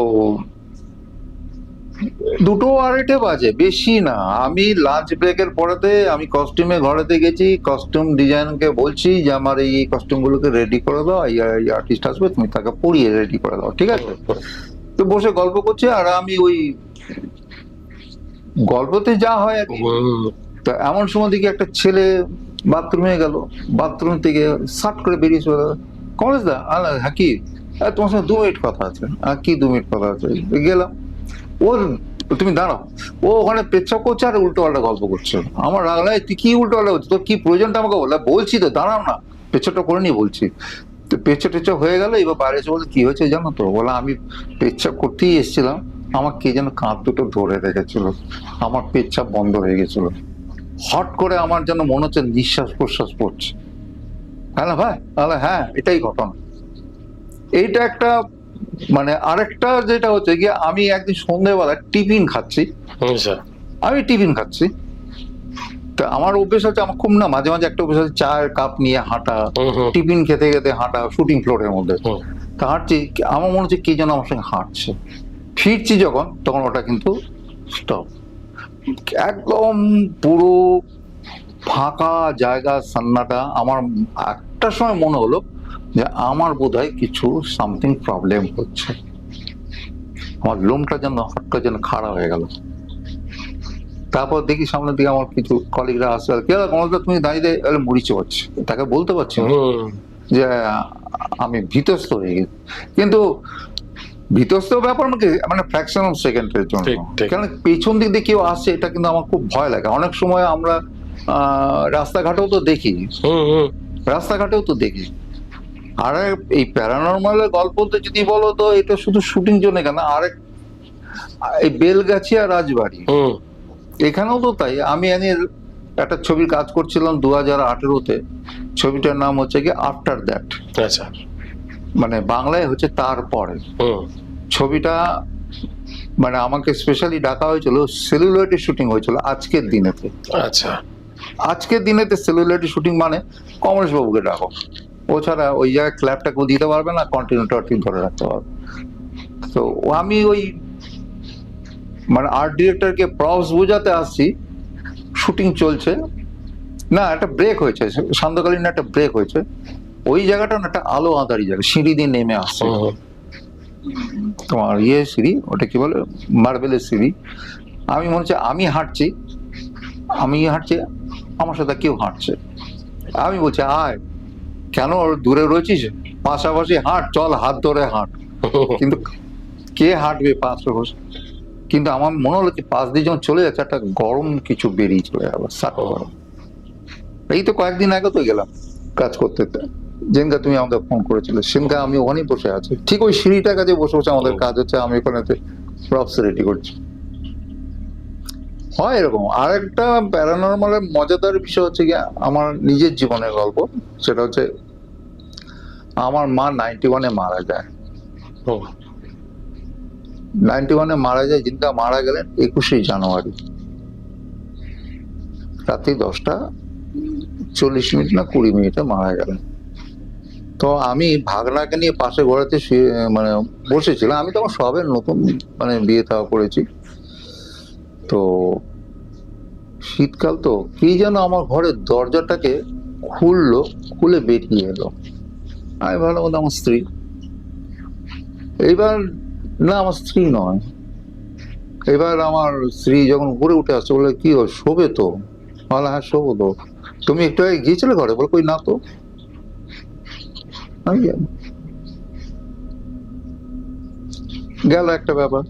2:30 বাজে, বেশি না। আমি লাঞ্চ ব্রেকের পরেতে আমি কস্টিউমে ঘরেতে গেছি, কস্টিউম ডিজাইনকে বলছি যে আমার এই কস্টিউম গুলোকে রেডি করে দাও, এই আর্টিস্ট আসবে, তুমি তাকে পরিয়ে রেডি করে দাও, ঠিক আছে? তো বসে গল্প করছি, আর আমি ওই গল্পতে যা হয় আর কি। তো এমন সময় দেখি একটা ছেলে বাথরুমে গেল, বাথরুম থেকে সাট করে বেরিয়ে চলে গেল। কমলেশ দা, হ্যাঁ কি, তোমার সঙ্গে 2 মিনিট কথা আছে। কি 2 মিনিট কথা আছে? গেলাম। ওর, তুমি দাঁড়াও, ও ওখানে পেচ্ছাপ করছে আর উল্টো পাল্টা গল্প করছে। আমার রাগ লাগে, তুই কি উল্টো পাল্টা করছিস, তোর কি প্রয়োজনটা আমাকে বলে? বলছি তো দাঁড়াও না, পেচ্ছাপটা করে নিয়ে বলছি। তো পেচ্ছাপ টেচ্ছাপ হয়ে গেল, এবার বাইরে এসে বলে কি হয়েছে জানো তো? বলে আমি পেচ্ছাপ করতেই এসেছিলাম, আমার কে যেন কাঁধ দুটো ধরে রেখেছিল, আমার পেচ্ছাপ বন্ধ হয়ে গেছিল। হট করে আমার যেন মনে হচ্ছে নিঃশ্বাস প্রশ্বাস পড়ছে। হ্যাঁ ভাই, তাহলে হ্যাঁ এটাই ঘটনা। এইটা একটা, মানে আরেকটা যেটা হচ্ছে গিয়ে, আমি একদিন সন্ধ্যেবেলা টিফিন খাচ্ছি, তা আমার অভ্যেস হচ্ছে, আমার খুব না মাঝে মাঝে একটা অভ্যেস আছে, চায়ের কাপ নিয়ে হাঁটা, টিফিন খেতে খেতে হাঁটা, শুটিং ফ্লোরের মধ্যে। তা হাঁটছি, আমার মনে হচ্ছে কে যেন আমার সঙ্গে হাঁটছে। ফিরছি যখন, তখন ওটা কিন্তু স্টপ, একদম পুরো ফাঁকা জায়গা, সান্নাটা। আমার একটা সময় মনে হলো যে আমার বোধহয় কিছু সামথিং প্রবলেম হচ্ছে। আমার লোমটা যেন হট করে যেন খাড়া হয়ে গেল। তারপর দেখি সামনের দিকে আমার কিছু কলিগরা আসছে, কে কমলদা তুমি দাঁড়িয়ে মুড়ি চড়ছে, তাকে বলতে পারছি না যে আমি ভীতস্ত হয়ে গেছি। কিন্তু ভীতস্ত ব্যাপার মানে ফ্র্যাকশন অফ সেকেন্ডের জন্য, কারণ পেছন দিক দিয়ে কেউ আসছে, এটা কিন্তু আমার খুব ভয় লাগে। অনেক সময় আমরা রাস্তাঘাটেও তো দেখি, আর এই প্যারানরমালের গল্পতে যদি বলো তো, এটা শুধু শুটিং জন্য কেন, আরেক এই বেলগাছিয়া রাজবাড়ি, এখানেও তো তাই। আমি একটা ছবির কাজ করছিলাম 2018-তে, ছবিটার নাম হচ্ছে কি আফটার দ্যাট, মানে বাংলায় হচ্ছে তারপরে। ছবিটা মানে আমাকে স্পেশালি ডাকা হয়েছিল, সেলুলয়েডে শুটিং হয়েছিল আজকের দিনেতে। আজকের দিনেতে সেলুলয়েডে শুটিং মানে কমলেশ বাবুকে ডাকো, ও ছাড়া ওই জায়গায় ক্ল্যাপটা কেউ দিতে পারবে না, কন্টিনিউটি ধরে রাখতে পারবে। তো আমি ওই মানে আর্ট ডিরেক্টরকে প্রপস বোঝাতে আসছি, শুটিং চলছে না, একটা ব্রেক হয়েছে, সান্ধ্যকালীন একটা ব্রেক হয়েছে। ওই জায়গাটা না একটা আলো আঁধারি জায়গা, সিঁড়ি দিয়ে নেমে আসছে তোমার সিঁড়ি, ওটা কি বলে, মার্বেলের সিঁড়ি। আমি মনে হচ্ছে আমি হাঁটছি, আমার সাথে কেউ হাঁটছে। আমি বলছি আয়, কেন দূরে রয়েছিস, পাশাপাশি হাঁট, চল হাত ধরে হাঁট। কিন্তু কে হাঁটবে পাশাপাশি? কিন্তু আমার মনে হলো যে পাশ দিয়ে যখন চলে যাচ্ছে, একটা গরম কিছু বেরিয়ে চলে যাবে। এই তো কয়েকদিন আগে তো গেলাম কাজ করতে, যেদিনকা তুমি আমাকে ফোন করেছিলে, সেদিনকা আমি ওখানেই বসে আছি, ঠিক ওই সিঁড়িটার কাছে বসে বসে আমাদের কাজ হচ্ছে, আমি ওখানে প্রপস রেডি করছি। হয় এরকম। আর একটা প্যারানরমালের মজাদার বিষয় হচ্ছে কি, আমার নিজের জীবনের গল্প। সেটা হচ্ছে আমার মা 91-এ মারা যায়। 91-এ মারা যায়, যিনি মারা গেলেন 21শে জানুয়ারি রাত্রি 10:40 না 20 মারা গেলেন। তো আমি ভাগনাকে নিয়ে পাশে ঘোরাতে মানে বসেছিলাম। আমি তখন সবে নতুন মানে বিয়ে থাকা করেছি। তো শীতকাল, তো কি যেন আমার ঘরের দরজাটাকে খুলে বেরিয়ে এলো। আমি ভাবলাম আমার স্ত্রী। এইবার না, আমার স্ত্রী নয়। এবার আমার স্ত্রী যখন ঘুরে উঠে আসছে, বলে কি শোবে তো? বলে হ্যাঁ শোবো তো। তুমি একটু আগে গিয়েছিলে ঘরে? বলে কই না তো। গেল একটা ব্যাপার।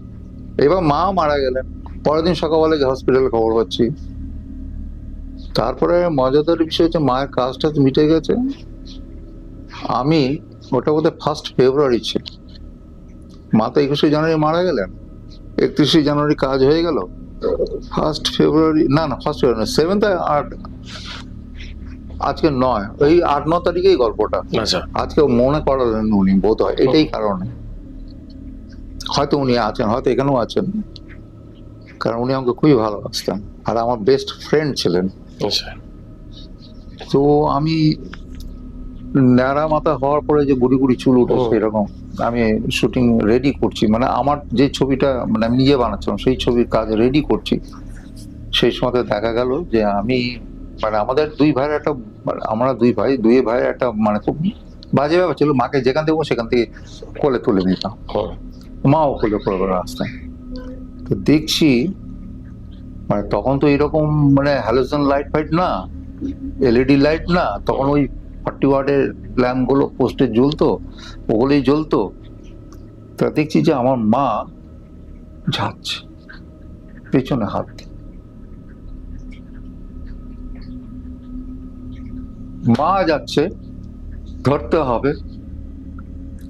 এবার মা মারা গেলেন, পরের দিন সকালবেলা হসপিটালে খবর পাচ্ছি। তারপরে মজাদার বিষয় হচ্ছে, মায়ের কাজটা মিটে গেছে। আমি ওটা বোধহয় 1 ফেব্রুয়ারি ছিল, মা তো 21শে জানুয়ারি মারা গেলেন, 31শে জানুয়ারি কাজ হয়ে গেল। 1 ফেব্রুয়ারি না 1 ফেব্রুয়ারি 7th, আজকে 9, ওই 8-9 তারিখেই গল্পটা। আজকে মনে করালেন উনি, বোধ হয় এটাই কারণে। হয়তো উনি আছেন, হয়তো এখানেও আছেন, কারণ উনি আমাকে খুবই ভালোবাসতেন আর আমার বেস্ট ফ্রেন্ড ছিলেন। তো আমি ন্যাড়া মাথা হওয়ার পরে যে গুড়ি গুড়ি চুল উঠেছে এরকম, আমি শুটিং রেডি করছি, মানে আমার যে ছবিটা মানে আমি নিজে বানাচ্ছিলাম, সেই ছবির কাজ রেডি করছি। সেই সময় দেখা গেল যে আমি মানে আমাদের আমরা দুই ভাইয়ের একটা মানে খুব বাজে ব্যাপার ছিল। মাকে যেখান থেকে সেখান থেকে কোলে তুলে দিতাম, মাও কোলে রাস্তায়। তো দেখছি মানে তখন তো এরকম মানে হ্যালোজেন লাইট ফাইট না, এলইডি লাইট না, তখন ওই 40 ওয়াটের ল্যাম্প গুলো পোস্টে জ্বলতো, ওগুলোই জ্বলতো। তা দেখছি যে আমার মা যাচ্ছে পেছনে হাত দিয়ে। মা যাচ্ছে, ধরতে হবে।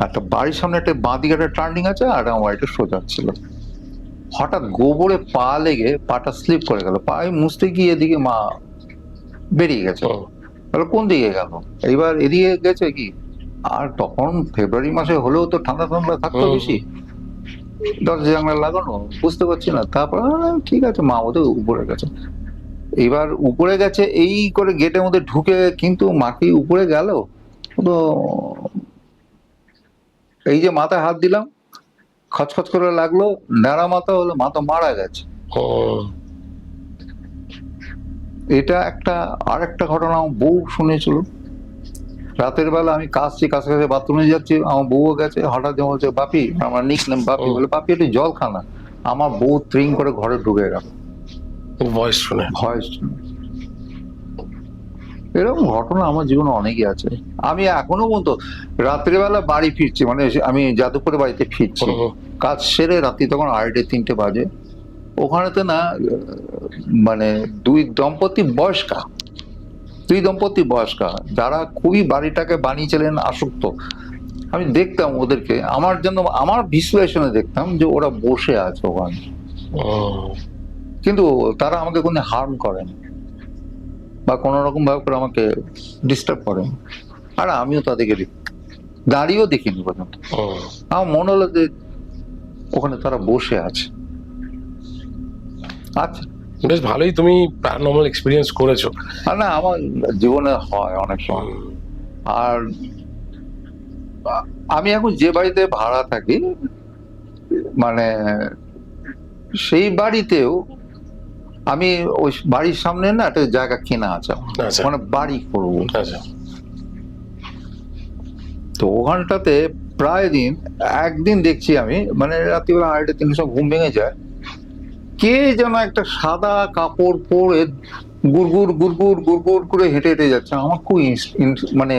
একটা বাড়ির সামনে একটা বাঁ দিকে একটা টার্নিং আছে, আর আমার বাড়িটা সোজা ছিল। হঠাৎ গোবরে পা লেগে পাটা স্লিপ করে গেল, পায়ে মুছতে গিয়ে এদিকে মা বেরিয়ে গেছে। তাহলে কোন দিকে গেল? এইবার এদিকে গেছে কি, আর তখন ফেব্রুয়ারি মাসে হলেও তো ঠান্ডা ঠান্ডা থাকতো বেশি, দরজা জানলা লাগানো, বুঝতে পারছি না। তারপর ঠিক আছে, মা ওদের উপরে গেছে। এবার উপরে গেছে এই করে গেটের মধ্যে ঢুকে, কিন্তু মা কি উপরে গেল? তো এই যে মাথায় হাত দিলাম, খচখচ করে লাগলো, ন্যাড়া মাথা হলো, মা তো মারা গেছে। এটা একটা আর একটা ঘটনা আমার বউ শুনেছিল। রাতের বেলা আমি কাছে বাথরুমে যাচ্ছি, আমার বউও গেছে, হঠাৎ যেমন বলছে বাপি, আমার নিক নেম বাপি, বলে বাপি একটু জল খানা। আমার বউ ত্রিং করে ঘরে ঢুকে গেল ভয়েস শুনে। এরকম ঘটনা আমার জীবনে অনেকই আছে। আমি এখনো পর্যন্ত রাত্রিবেলা বাড়ি ফিরছি, মানে আমি যাদবপুরে বাড়িতে ফিরছি, কাজ সেরে রাত্রি তখন 2:30-3টে বাজে। ওখানেতে না মানে দুই দম্পতি বয়স্কা যারা খুবই বাড়িটাকে বানিয়েছিলেন আসক্ত। আমি দেখতাম ওদেরকে, আমার ভিজুয়ালাইজেশনে দেখতাম যে ওরা বসে আছে ওখানে, কিন্তু তারা আমাকে কোনো হার্ম করেনি বা কোনো রকম ভাবে করে আমাকে ডিস্টার্ব করেন। আর আমিও তাদেরকে দাঁড়িয়েও দেখিনি পর্যন্ত। আমার মনে হলো যে ওখানে তারা বসে আছে। আচ্ছা, বেশ ভালোই তুমি প্যারানর্মাল এক্সপেরিয়েন্স করেছো। আর না, আমার জীবনে হয় অনেক সময়। আর আমি এখন যে বাড়িতে ভাড়া থাকি, মানে সেই বাড়িতেও আমি ওই বাড়ির সামনে না একটা জায়গা কেনা আছে, মানে বাড়ি করবো। তো ওখানটাতে প্রায় দিন, একদিন দেখছি আমি, মানে রাত্রিবেলা 2:30-3টার সময় ঘুম ভেঙে যায়, কে যেন একটা সাদা কাপড় পরে গুড়গুড় করে হেঁটে হেঁটে যাচ্ছে। আমার খুব মানে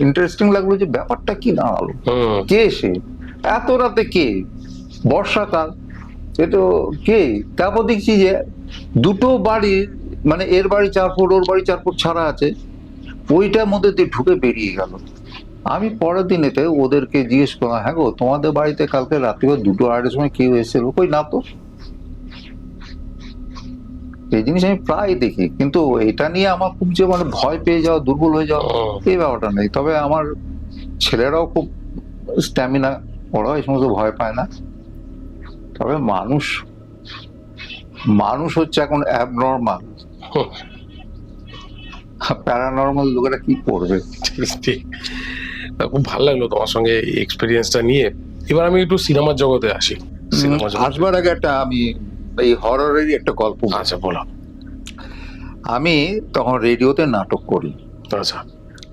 ইন্টারেস্টিং লাগলো যে ব্যাপারটা কি দাঁড়ালো, কে সে এত রাতে, কে, বর্ষাকাল, সে তো কে। তারপর দেখছি যে দুটো বাড়ি, মানে এর বাড়ি 4 ফুট, ওর বাড়ি 4 ফুট ছাড়া আছে, ওইটার মধ্যে দিয়ে ঢুকে বেরিয়ে গেল। আমি পরের দিন এতে ওদেরকে জিজ্ঞেস করলাম, হ্যাঁ গো, তোমাদের বাড়িতে কালকে রাত্রিবেলা 2-2:30টার সময় কেউ এসেছিল? কই না তো। এই জিনিস আমি প্রায় দেখি, কিন্তু এটা নিয়ে আমার খুব যে মানে ভয় পেয়ে যাওয়া, দুর্বল হয়ে যাওয়া, এই ব্যাপারটা নেই। তবে আমার ছেলেরাও খুব স্ট্যামিনা, ওরাও এই সমস্ত ভয় পায় না। তবে মানুষ হচ্ছে এখন অ্যাবনর্মাল, প্যারানর্মাল লোকেরা কি করবে। খুব ভালো লাগলো তোমার সঙ্গে এই এক্সপেরিয়েন্সটা নিয়ে। এবার আমি একটু সিনেমার জগতে আসি। আসবার আগে একটা আমি এই হররেরই একটা গল্প। আচ্ছা, বলো। আমি তখন রেডিওতে নাটক করি। আচ্ছা।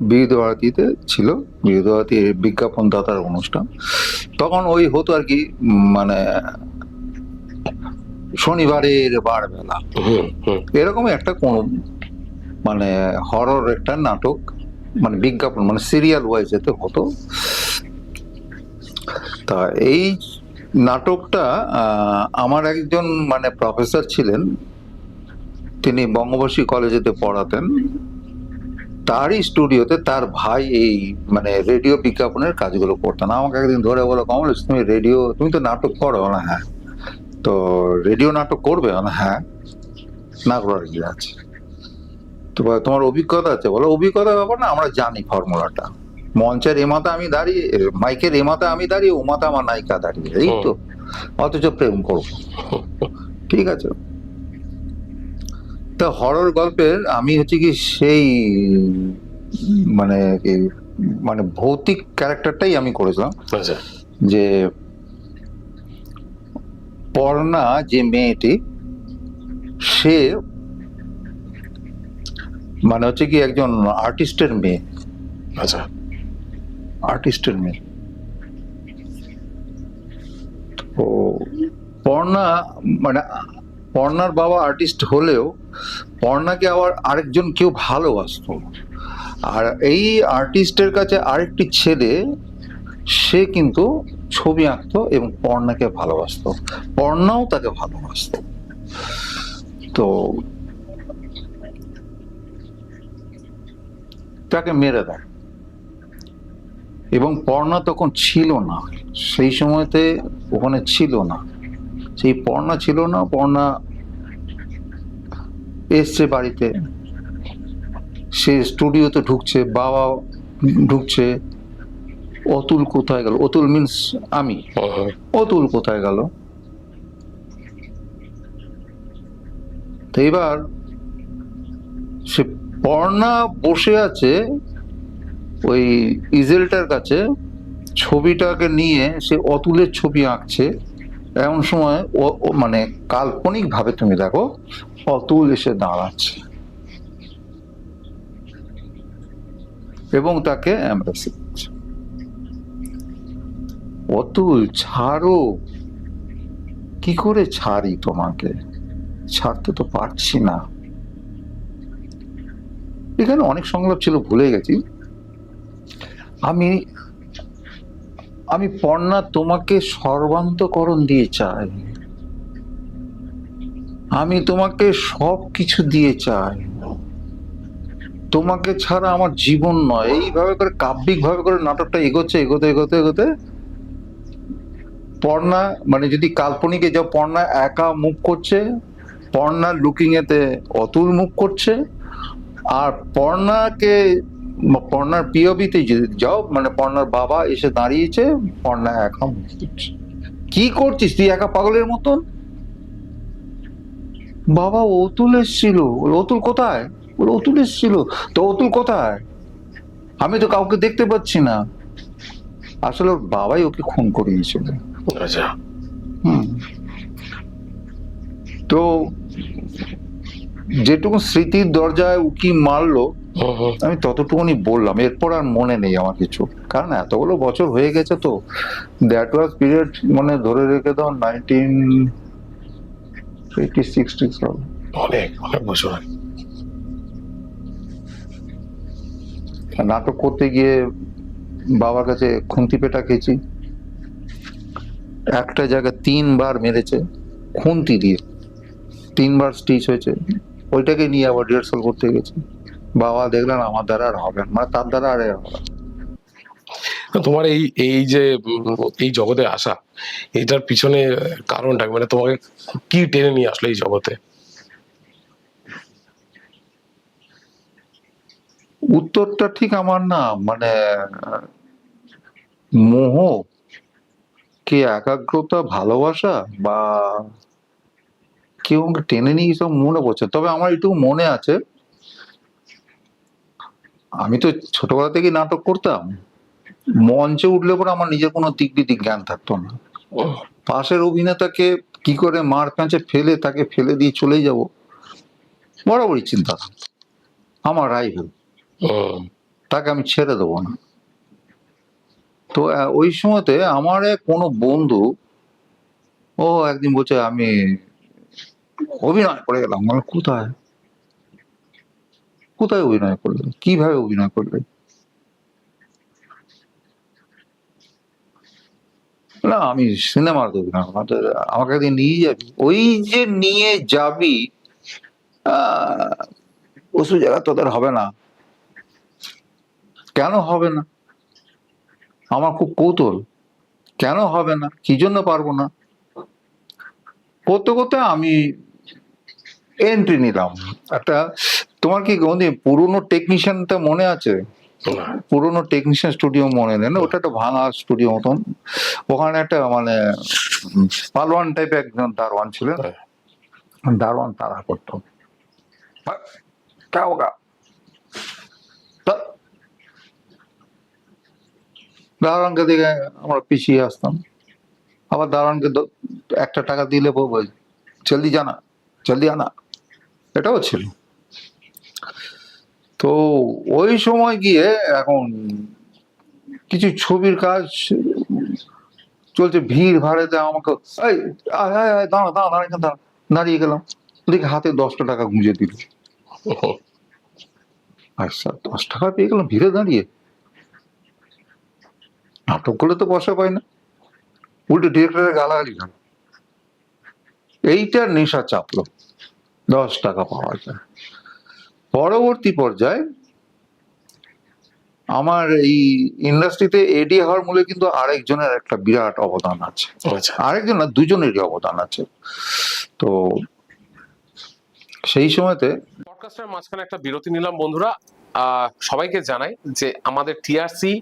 বিবিধ ভারতীতে ছিল, বিবিধ ভারতী বিজ্ঞাপন দাতার অনুষ্ঠান। তখন ওই হতো আর কি, মানে শনিবারের বারবেলা এরকম একটা কোন মানে হরর একটা নাটক, মানে বিজ্ঞাপন, মানে সিরিয়াল ওয়াইজ এতে হতো। তা এই নাটকটা আমার একজন মানে প্রফেসর ছিলেন, তিনি বঙ্গবাসী কলেজেতে পড়াতেন। তারই স্টুডিওতে তার ভাই এই মানে রেডিও বিজ্ঞাপনের কাজগুলো করতেন। আমাকে একদিন ধরে বলো, কমলেশ তুমি তো নাটক করো না? হ্যাঁ। তো রেডিও নাটক করবে না? হ্যাঁ। না করার কি আছে? তো তোমার অভিজ্ঞতা আছে? বলো অভিজ্ঞতা ব্যাপার না, আমরা জানি ফর্মুলাটা। মঞ্চের এ মাথা আমি দাঁড়িয়ে, মাইকের এ মাথা আমি দাঁড়িয়ে, ও মাথা আমার নায়িকা দাঁড়িয়ে, এই তো, অথচ প্রেম করবো। ঠিক আছে। তা হরর গল্পের আমি হচ্ছে কি সেই মানে ভৌতিক ক্যারেক্টারটাই আমি করেছিলাম। যে পর্ণা যে মেয়েটি, সে মানে হচ্ছে কি একজন আর্টিস্টের মেয়ে। আচ্ছা। আর্টিস্টের মেয়ে। তো পর্ণা মানে পর্ণার বাবা আর্টিস্ট হলেও পর্ণাকে আবার আরেকজন কেউ ভালোবাসতো, আর এই আর্টিস্টের কাছে আরেকটি ছেলে, সে কিন্তু ছবি আঁকতো এবং পর্ণাকে ভালোবাসতো, পর্ণাও তাকে ভালোবাসতো। তো তাকে মেরে দেয়, এবং পর্ণা তখন ছিল না, সেই সময়তে ওখানে ছিল না, সেই পর্ণা ছিল না। পর্ণা এসছে বাড়িতে, সে স্টুডিওতে ঢুকছে, বাবা ঢুকছে, অতুল কোথায় গেল? অতুল মিন্স আমি, অতুল কোথায় গেল? তো এবার সে পর্ণা বসে আছে ওই ইজেলটার কাছে, ছবিটাকে নিয়ে সে অতুলের ছবি আঁকছে। এমন সময় মানে কাল্পনিক ভাবে তুমি দেখো, অতুল এসে দাঁড়াচ্ছে এবং তাকে এমব্রেস করছে। অতুল, ছাড়ো। কি করে ছাড়ি তোমাকে? ছাড়তে তো পারছি না। এখানে অনেক সংলাপ ছিল, ভুলে গেছি। আমি আমি পর্ণা তোমাকে সর্বান্তকরণ দিয়ে চাই, আমি তোমাকে সব কিছু দিয়ে চাই, তোমাকে ছাড়া আমার জীবন নয়। এইভাবে করে কাব্যিক ভাবে করে নাটকটা এগোচ্ছে, এগোতে এগোতে এগোতে পর্ণা, মানে যদি কাল্পনিকে যাও, পর্ণা একা মুখ করছে, পর্ণা লুকিং এতে অতুল মুখ করছে, আর পর্ণার পিওভিতে যদি যাও, মানে পর্ণার বাবা এসে দাঁড়িয়েছে, পর্ণা একা মুখ করছে। কি করছিস তুই একা পাগলের মতন? বাবা, অতুল এসছিল। অতুল কোথায়? অতুল এসছিল। তো অতুল কোথায়? আমি তো কাউকে দেখতে পাচ্ছি না। আসলে ওর বাবাই ওকে খুন করিয়েছিল। আচ্ছা। তো যেটুকু স্মৃতির দরজায় উকি মারলো, আমি ততটুকুনি বললাম, এরপর আর মনে নেই আমার কিছু, কারণ এতগুলো বছর হয়ে গেছে। তো দ্যাট ওয়াজ পিরিয়ড, মানে ধরে রেখে দাও 1986। অনেক অনেক বছর। নাটক করতে গিয়ে বাবার কাছে খুন্তি পেটা খেয়েছি, একটা জায়গায় 3বার মেরেছে খুন্তি দিয়ে, 3বার স্টিচ হয়েছে। ওইটাকে নিয়ে আবার রিহার্সাল করতে গেছে। বাবা দেখলেন আমার দ্বারা আর হবে না, মানে তার দ্বারা আর হবে না। তোমার এই এই যে এই জগতে আসা, এটার পিছনে কারণটা মানে তোমাকে কি টেনে নিয়ে আসলো এই জগতে? উত্তরটা ঠিক আমার না, মানে মোহ কি একাগ্রতা, ভালোবাসা, বা কেউ আমাকে টেনে নিয়ে সব মনে পড়ছে। তবে আমার এটুকু মনে আছে, আমি তো ছোটবেলা থেকেই নাটক করতাম। মঞ্চে উঠলে পরে আমার নিজের কোনো দিক বিদিক জ্ঞান থাকতো না। পাশের অভিনেতাকে কি করে মার প্যাঁচে ফেলে তাকে ফেলে দিয়ে চলে যাব, বরাবরই চিন্তা থাকতো। আমার রাইভেল, তাকে আমি ছেড়ে দেবো না। তো ওই সময়তে আমার কোনো বন্ধু, ও একদিন বলছে আমি অভিনয় করে গেলাম। মানে কোথায় কোথায় অভিনয় করলে, কিভাবে অভিনয় করলে? না, আমি সিনেমার অভিনয়, আমাকে একদিন নিয়ে যাবি। ওই যে নিয়ে যাবি, ওসব জায়গা তোদের হবে না। কেন হবে না? আমার খুব কৌতূহল, কেন হবে না, কি জন্য পারবো না? করতে করতে আমি এন্ট্রি নিলাম একটা। তোমার কি পুরোনো টেকনিশিয়ানটা মনে আছে? পুরোনো টেকনিশিয়ান স্টুডিও মনে নেই না? ওটা একটা ভাঙা স্টুডিও মতন। ওখানে একটা মানে পালোয়ান টাইপের একজন দারোয়ান ছিলেন, দারোয়ান তারা করতো। দারোয়ানকে দেখে আমরা পিছিয়ে আসতাম, আবার দারোয়ানকে একটা টাকা দিলে জলদি জানা, জলদি আনা, এটাও ছিল। তো ওই সময় গিয়ে এখন কিছু ছবির কাজ চলছে, ভিড় ভাড়েতে আমাকে দাঁড়া দাঁড়া দাঁড়া এখানে দাঁড়া, দাঁড়িয়ে গেলাম, দেখি হাতে 10টা টাকা গুঁজে দিল। আচ্ছা, 10 টাকা পেয়ে গেলাম ভিড়ে দাঁড়িয়ে। নাটক করলে তো পয়সা পাই না, উল্টে ডিরেক্টরের গালাগালি খান। এইটার নেশা চাপলো, 10 টাকা পাওয়া যায়। পরবর্তী পর্যায়ে আমার এই ইন্ডাস্ট্রিতে এডি হওয়ার মূলে কিন্তু আরেকজনের একটা বিরাট অবদান আছে। আচ্ছা, আরেকজন না, দুজনেরই অবদান আছে। তো সেই সময়তে পডকাস্টের মাঝখানে একটা বিরতি নিলাম বন্ধুরা। সবাইকে জানাই যে আমাদের টিআরসি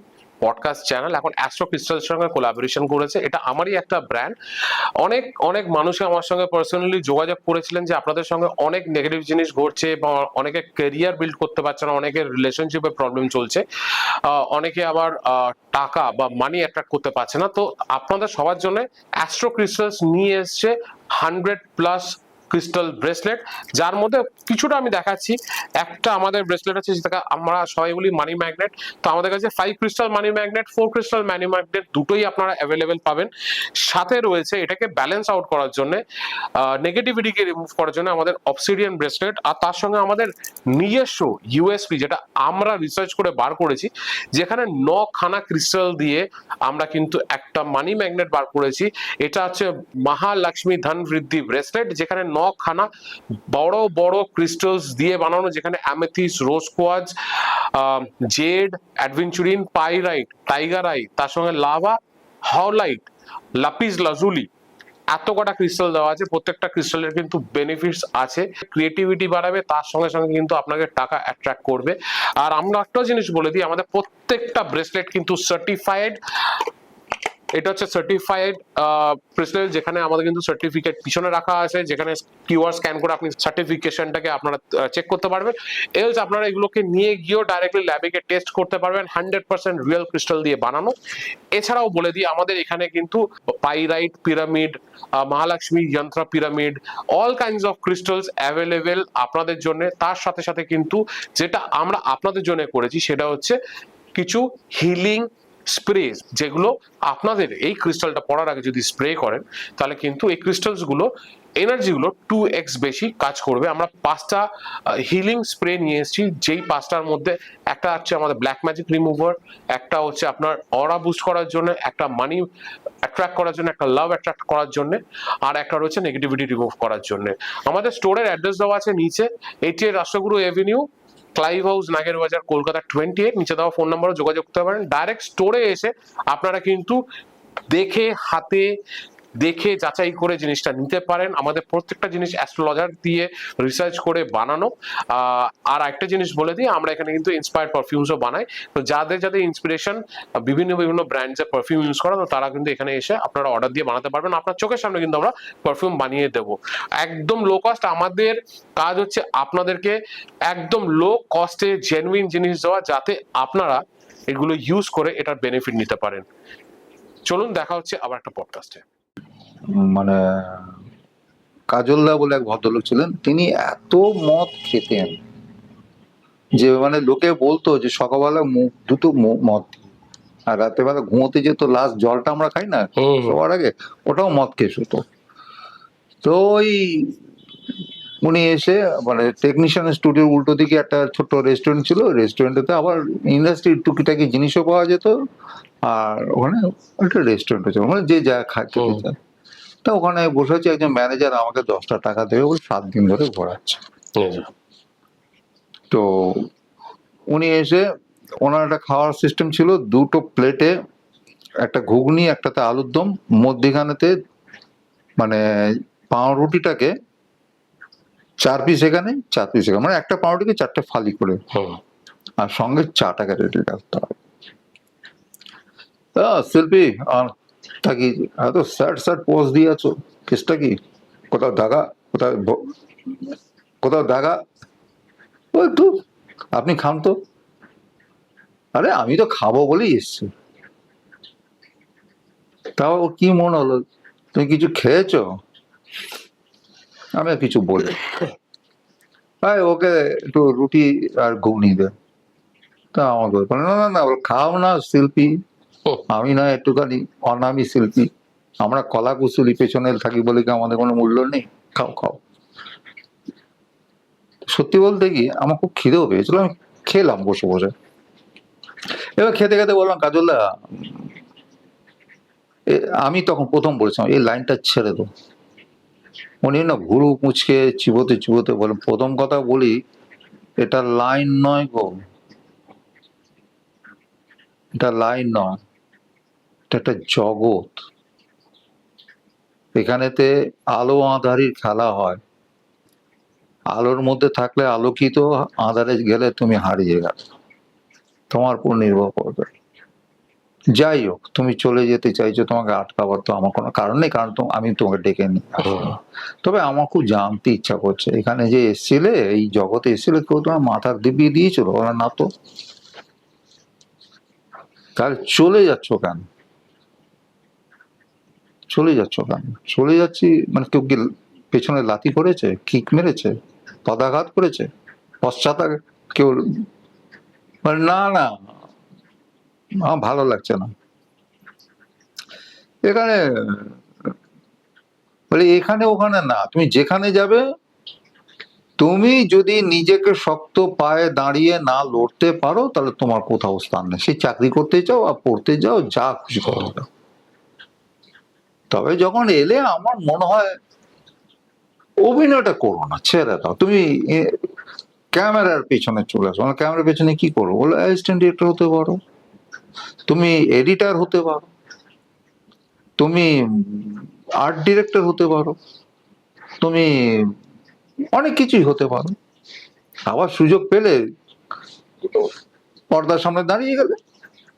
পডকাস্ট চ্যানেল এখন অ্যাস্ট্রো ক্রিস্টালের সঙ্গে কোলাবোরেশন করেছে। এটা আমারই একটা ব্র্যান্ড। অনেক অনেক মানুষ আমার সঙ্গে পার্সোনালি যোগাযোগ করেছিলেন যে আপনাদের সঙ্গে অনেক নেগেটিভ জিনিস ঘটছে, বা অনেকে ক্যারিয়ার বিল্ড করতে পারছে না, অনেকের রিলেশনশিপে প্রবলেম চলছে, অনেকে আবার টাকা বা মানি অ্যাট্রাক্ট করতে পারছে না। তো আপনাদের সবার জন্য অ্যাস্ট্রো ক্রিস্টালস নিয়ে এসছে 100+ ক্রিস্টাল ব্রেসলেট, যার মধ্যে কিছুটা আমি দেখাচ্ছি। একটা আমাদের ব্রেসলেট আছে যেটাকে আমরা সবাই বলি মানি ম্যাগনেট। তো আমাদের কাছে 5 crystal money magnet, 4 crystal money magnet দুটোই আপনারা অ্যাভেলেবেল পাবেন। সাথে রয়েছে এটাকে ব্যালেন্স আউট করার জন্য, নেগেটিভিটিকে রিমুভ করার জন্য আমাদের অবসিডিয়ান ব্রেসলেট, আর তার সঙ্গে আমাদের নিজস্ব ইউএসপি যেটা আমরা রিসার্চ করে বার করেছি, যেখানে 9খানা ক্রিস্টাল দিয়ে আমরা কিন্তু একটা মানি ম্যাগনেট বার করেছি। এটা হচ্ছে মহালক্ষ্মী ধন বৃদ্ধি ব্রেসলেট, যেখানে 9খানা বড় বড় ক্রিস্টালস দিয়ে বানানো, যেখানে amethyst, rose quartz, jade, aventurine, pyrite, tiger eye, তার সঙ্গে লাভা, হাওলাইট, লাপিস লাজুলি, এত কটা ক্রিস্টাল দেওয়া আছে। প্রত্যেকটা ক্রিস্টালের কিন্তু বেনিফিটস আছে, ক্রিয়েটিভিটি বাড়াবে, তার সঙ্গে সঙ্গে কিন্তু আপনাকে টাকা অ্যাট্রাক্ট করবে। আর আমরা একটা জিনিস বলে দিই, আমাদের প্রত্যেকটা ব্রেসলেট কিন্তু সার্টিফাইড। এটা হচ্ছে সার্টিফাইড ব্রেসলেট, যেখানে আমাদের কিন্তু সার্টিফিকেট পিছনে রাখা আছে, যেখানে কিউআর স্ক্যান করে আপনি সার্টিফিকেশনটাকে আপনারা চেক করতে পারবেন। এলস আপনারা এগুলোকে নিয়ে গিয়েও ডাইরেক্টলি ল্যাবে গিয়ে টেস্ট করতে পারবেন, 100% রিয়েল ক্রিস্টাল দিয়ে বানানো। এছাড়াও বলে দিই, আমাদের এখানে কিন্তু পাইরাইট পিরামিড, মহালক্ষ্মী যন্ত্র pyramid, all kinds of crystals available আপনাদের জন্য। তার সাথে সাথে কিন্তু যেটা আমরা আপনাদের জন্য করেছি সেটা হচ্ছে কিছু হিলিং স্প্রে, যেগুলো আপনাদের এই ক্রিস্টালটা পড়ার আগে যদি স্প্রে করেন, তাহলে কিন্তু এই ক্রিস্টালস গুলো এনার্জিগুলো 2x বেশি কাজ করবে। আমরা 5টা হিলিং স্প্রে নিয়ে এসেছি, যেই 5টার মধ্যে একটা হচ্ছে আমাদের ব্ল্যাক ম্যাজিক রিমুভার, একটা হচ্ছে আপনার অরা বুস্ট করার জন্য, একটা মানি অ্যাট্রাক্ট করার জন্য, একটা লাভ অ্যাট্রাক্ট করার জন্য, আর একটা রয়েছে নেগেটিভিটি রিমুভ করার জন্য। আমাদের স্টোরের অ্যাড্রেস দেওয়া আছে নিচে, 88 রাষ্ট্রগুরু এভিনিউ, ক্লাইভ হাউস, নাগের বাজার, কলকাতা 28। নিচে দেওয়া ফোন নাম্বারও যোগাযোগ করতে পারেন। ডাইরেক্ট স্টোরে এসে আপনারা কিন্তু দেখে, হাতে দেখে যাচাই করে জিনিসটা নিতে পারেন। আমাদের প্রত্যেকটা জিনিস অ্যাস্ট্রোলজার দিয়ে রিসার্চ করে বানানো। আর একটা জিনিস বলে দিই, আমরা এখানে কিন্তু ইন্সপায়ার্ড পারফিউমসও বানাই। তো যাদের যাদের ইন্সপিরেশন বিভিন্ন বিভিন্ন ব্র্যান্ডসের পারফিউম ইউজ করা, তো তারা কিন্তু এখানে এসে আপনারা অর্ডার দিয়ে বানাতে পারবেন। আপনার চোখের সামনে কিন্তু আমরা পারফিউম বানিয়ে দেবো, একদম লো কস্ট। আমাদের কাজ হচ্ছে আপনাদেরকে একদম লো কস্টে জেনুইন জিনিস দেওয়া, যাতে আপনারা এগুলো ইউজ করে এটার বেনিফিট নিতে পারেন। চলুন, দেখা হচ্ছে আবার একটা পডকাস্টে। মানে কাজলদা বলে এক ভদ্রলোক ছিলেন, তিনি এত মদ খেতেন যে মানে লোকে বলতো যে সকালবেলা মুখ দুটো মদ, আর রাতের বেলা ঘুমোতে যেত লাস্ট জলটা আমরা খাই না সবার আগে, ওটাও মদ খেয়ে শুতো। তো ওই উনি এসে মানে টেকনিশিয়ান স্টুডিওর উল্টো দিকে একটা ছোট্ট রেস্টুরেন্ট ছিল, রেস্টুরেন্টে আবার ইন্ডাস্ট্রির টুকিটাকি জিনিসও পাওয়া যেত, আর ওখানে একটা রেস্টুরেন্ট ছিল, মানে যে যা খেতে চায়। তা ওখানে বসে আছে, একজন ম্যানেজার আমাকে 10টা টাকা দেবে বলে 7 দিন ধরে ঘোরাচ্ছে। তো উনি এসে, ওনার একটা খাওয়ার সিস্টেম ছিল, 2টো প্লেটে একটা ঘুগনি, একটাতে আলুর দম, মধ্যিখানেতে মানে পাউরুটিটাকে 4 পিস এখানে 4 পিস এখানে, মানে একটা পাউরুটিকে 4টে ফালি করে, আর সঙ্গে চাটাকে রেডি রাখতে হবে। শিল্পী আর থাকি, এত স্যাড স্যাড পোজ দিয়ে আছো, কেসটা কি? কোথাও দাগা, কোথাও দাগা? ওই তো আপনি খান তো। আরে আমি তো খাবো বলেই এসছি। তাও ওর কি মনে হলো, তুমি কিছু খেয়েছো? আমি আর কিছু বলি, ভাই ওকে একটু রুটি আর ঘুগনি দে। তা আমাকে বলে, না না না, খাও না শিল্পী, আমি না একটুখানি অনামি শিল্পী, আমরা কলা কুশলী পেছনে থাকি বলে কি আমাদের কোনো মূল্য নেই? খাও খাও। সত্যি বলতে কি আমার খুব খিদেও পেয়েছিল, আমি খেলাম বসে বসে। এবার খেতে খেতে বললাম, কাজলদা, আমি তখন প্রথম বলেছিলাম এই লাইনটা ছেড়ে দাও। উনি না ভুরু মুচকে চিবোতে চিবোতে বলেন, প্রথম কথা বলি, এটা লাইন নয় গো, এটা লাইন নয়, এটা একটা জগৎ। এখানেতে আলো আঁধারির খেলা হয়। আলোর মধ্যে থাকলে আলোকিত, আঁধারে গেলে তুমি হারিয়ে গেলে, তোমার উপর নির্ভর করবে। যাই হোক, তুমি চলে যেতে চাইছো, তোমাকে আটকাবার তো আমার কোনো কারণ নেই, কারণ আমি তোমাকে ডেকে নিই। তবে আমার খুব জানতে ইচ্ছা করছে, এখানে যে এসছিলে, এই জগতে এসছিলে, কেউ তোমার মাথার দিব্যি দিয়েছিল? ওরা না তো। তাহলে চলে যাচ্ছ কেন? চলে যাচ্ছ কেন? চলে যাচ্ছি মানে কেউ কি পেছনে লাথি করেছে, কিক মেরেছে, পদাঘাত করেছে, পশ্চাৎ কেউ? মানে না না, আমার ভালো লাগছে না এখানে। বলে এখানে ওখানে না, তুমি যেখানে যাবে, তুমি যদি নিজেকে শক্ত পায়ে দাঁড়িয়ে না লড়তে পারো, তাহলে তোমার কোথাও স্থান নেই। সেই চাকরি করতে যাও আর পড়তে যাও, যা খুশি করতে যাও। তবে যখন এলে আমার মনে হয় অভিনয়টা করো না, ছেড়ে দাও। তুমি ক্যামেরার পেছনে চলে আসো। ক্যামেরার পেছনে কি করবো? বলে অ্যাসিস্ট্যান্ট ডিরেক্টর হতে পারো, তুমি এডিটার হতে পারো, তুমি আর্ট ডিরেক্টর হতে পারো, তুমি অনেক কিছুই হতে পারো। আবার সুযোগ পেলে পর্দার সামনে দাঁড়িয়ে গেলে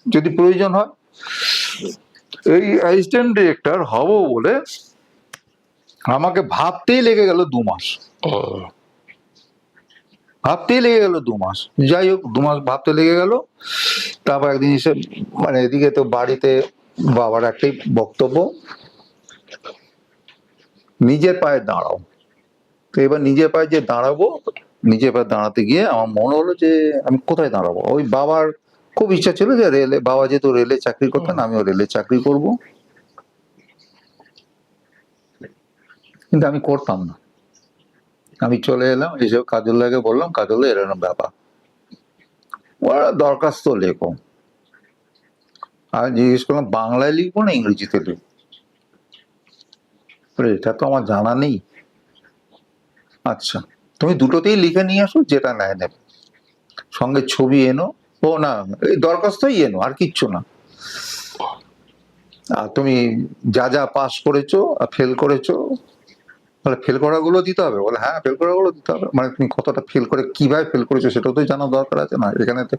যদি প্রয়োজন হয়। এই অ্যাসিস্ট্যান্ট ডিরেক্টর হব বলে আমাকে ভাবতেই লেগে গেল 2 মাস। ভাবতেই লেগে গেল 2 মাস। যাই হোক, 2 মাস ভাবতে লেগে গেল। তারপর একদিন এসে, মানে এদিকে তো বাড়িতে বাবার একটাই বক্তব্য, নিজের পায়ে দাঁড়াও। তো এবার নিজের পায়ে যে দাঁড়াবো, নিজের পায়ে দাঁড়াতে গিয়ে আমার মনে হলো যে আমি কোথায় দাঁড়াবো। ওই বাবার খুব ইচ্ছা ছিল যে রেলে, বাবা যেহেতু রেলে চাকরি করতেন, আমিও রেলে চাকরি করব, কিন্তু আমি করতাম না। আমি চলে এলাম, এসে কাজলদাকে বললাম, কাজলদা এরকম ব্যাপার, ওরা দরখাস্ত লেখো। আমি জিজ্ঞেস করলাম, বাংলায় লিখবো না ইংরেজিতে লিখবো? এটা তো আমার জানা নেই। আচ্ছা, তুমি দুটোতেই লিখে নিয়ে আসো, যেটা নেয় নেবে, সঙ্গে ছবি এনো। ও না, এই দরখাস্তই এনো, আর কিচ্ছু না। আর তুমি যা যা পাস করেছো আর ফেল করেছো, বলে ফেল করাগুলো দিতে হবে? বলে হ্যাঁ, ফেল করাগুলো দিতে হবে। মানে তুমি কতটা ফেল করে, কিভাবে ফেল করেছো সেটাও তো জানার দরকার আছে না? এখানে তো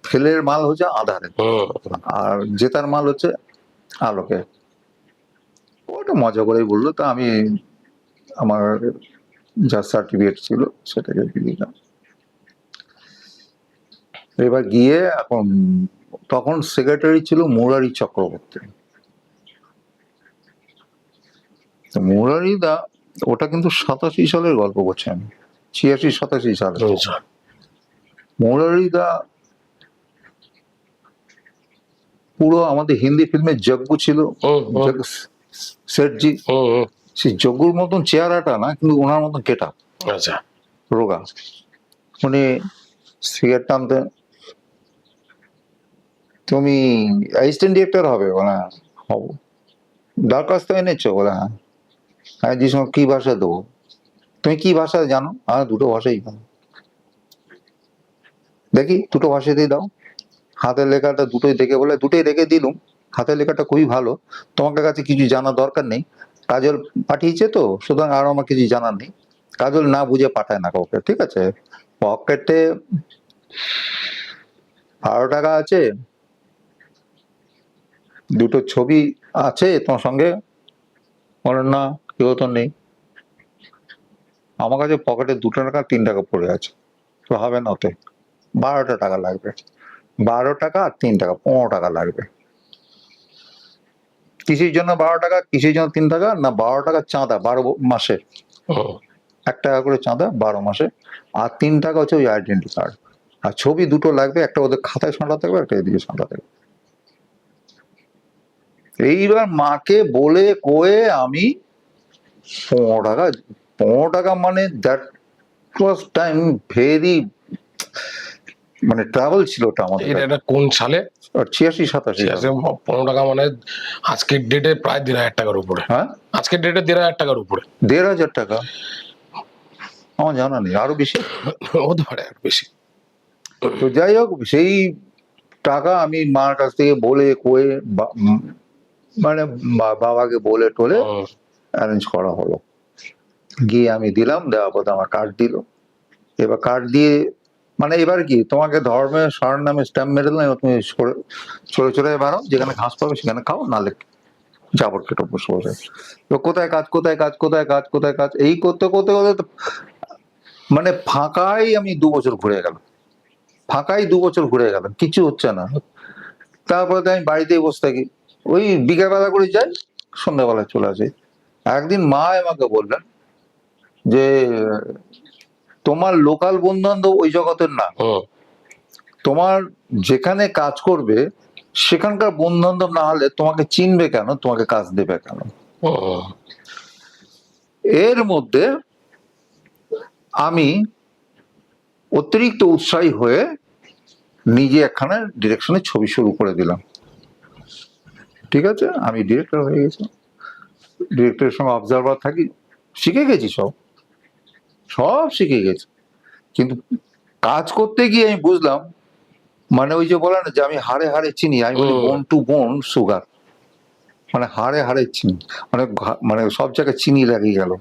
ফেলের মাল হচ্ছে আধারে, আর জেতার মাল হচ্ছে আলোকে। ওটা মজা করেই বললো। তা আমি আমার যা সার্টিফিকেট ছিল সেটাকে দিয়ে দিলাম। এবার গিয়ে এখন, তখন সেক্রেটারি ছিল মুরারি চক্রবর্তী। মুরারি দা, ওটা কিন্তু 87 সালের গল্প করছি আমি, 86-87 সালে। মুরারি দা পুরো আমাদের হিন্দি ফিল্মের যজ্ঞ ছিল, শেঠজি। সেই যজ্ঞর মতন চেহারাটা না, কিন্তু ওনার মতন গেটআপ, আচ্ছা, রোগা। উনি সিগারেট টানতেন। তুমি অ্যাসিস্ট্যান্ট ডিরেক্টর হবে? বলে হ্যাঁ হবো। দরখাস্ত এনেছো? বলে হ্যাঁ। হ্যাঁ, যে সময় কি ভাষা দেবো? তুমি কি ভাষা জানো? হ্যাঁ, দুটো ভাষাই জানো। দেখি দুটো ভাষাতেই দাও। হাতের লেখাটা দুটোই দেখে, বলে দুটোই দেখে দিলুম। হাতের লেখাটা খুবই ভালো, তোমাকে কাছে কিছু জানার দরকার নেই। কাজল পাঠিয়েছে তো, সুতরাং আর আমার কিছু জানার নেই। কাজল না বুঝে পাঠায় না কাউকে, ঠিক আছে? পকেটে 12 টাকা আছে, দুটো ছবি আছে তোমার সঙ্গে? বলেন না, কেউ তো নেই। আমার কাছে পকেটে 2 টাকা 3 টাকা পড়ে আছে, তো হবে না ওতে। 12টা টাকা লাগবে। 12 টাকা আর 3 টাকা, 15 টাকা লাগবে। কিসের জন্য 12 টাকা, কিসের জন্য 3 টাকা? না, 12 টাকা চাঁদা 12 মাসে, 1 টাকা করে চাঁদা 12 মাসে, আর 3 টাকা হচ্ছে ওই আইডেন্টি কার্ড। আর ছবি দুটো লাগবে, একটা ওদের খাতায় সাঁটা থাকবে, একটা এদিকে সাঁটা থাকবে। এইবার মাকে বলে কয়ে আমি 15 টাকা, 15 টাকা মানে দ্যাট ওয়াজ টাইম ভেরি, মানে ট্রাভেল ছিল ওটা আমাদের এটা কাছে। এটা কোন সালে? আর 86-87 15 টাকা মানে আজকের ডেটে প্রায় 1,500 টাকার উপরে। হ্যাঁ, আজকের ডেটে 1,500 টাকার উপরে। 1,500 টাকা আমার জানা নেই, আরো বেশি হতে পারে আর বেশি। তো যাই হোক, সেই টাকা আমি মার কাছ থেকে বলে কয়ে মানে বাবাকে বলে টোলে অ্যারেঞ্জ করা হলো। গিয়ে আমি দিলাম, দেওয়ার পর আমার কার্ড দিল। এবার কার্ড দিয়ে মানে এবার কি, তোমাকে ধর্মের স্বর্ণ নামে স্ট্যাম্প মেরে দিলাম, তুমি চলে চলে বেড়াও, যেখানে ঘাস পাবে সেখানে খাও, নালে জাবর কেটে বসে বসে। তো কোথায় কাজ, কোথায় কাজ, কোথায় কাজ, কোথায় কাজ, এই করতে করতে করতে মানে ফাঁকাই আমি 2 বছর ঘুরে গেল, ফাঁকাই 2 বছর ঘুরে গেল, কিছু হচ্ছে না। তারপরে তো আমি বাড়িতেই বসে থাকি, ওই বিকেলবেলা করে যাই, সন্ধ্যাবেলা চলে আসি। একদিন মা আমাকে বললেন যে তোমার লোকাল বন্ধু বান্ধব ওই জগতের না, তোমার যেখানে কাজ করবে সেখানকার বন্ধু বান্ধব না হলে তোমাকে চিনবে কেন, তোমাকে কাজ দেবে কেন? এর মধ্যে আমি অতিরিক্ত উৎসাহী হয়ে নিজে একখানা ডিরেকশনে ছবি শুরু করে দিলাম। ঠিক আছে, আমি ডিরেক্টর হয়ে গেছি, ডিরেক্টরের সঙ্গে অবজারভার থাকি, শিখে গেছি, সব শিখে গেছি। কিন্তু কাজ করতে গিয়ে আমি বুঝলাম, মানে ওই যে বলে না যে আমি হাড়ে হাড়ে চিনি, আমি বলি বোন টু বোন সুগার, মানে হাড়ে হাড়ে চিনি, মানে মানে সব জায়গায় চিনি লাগিয়ে গেল।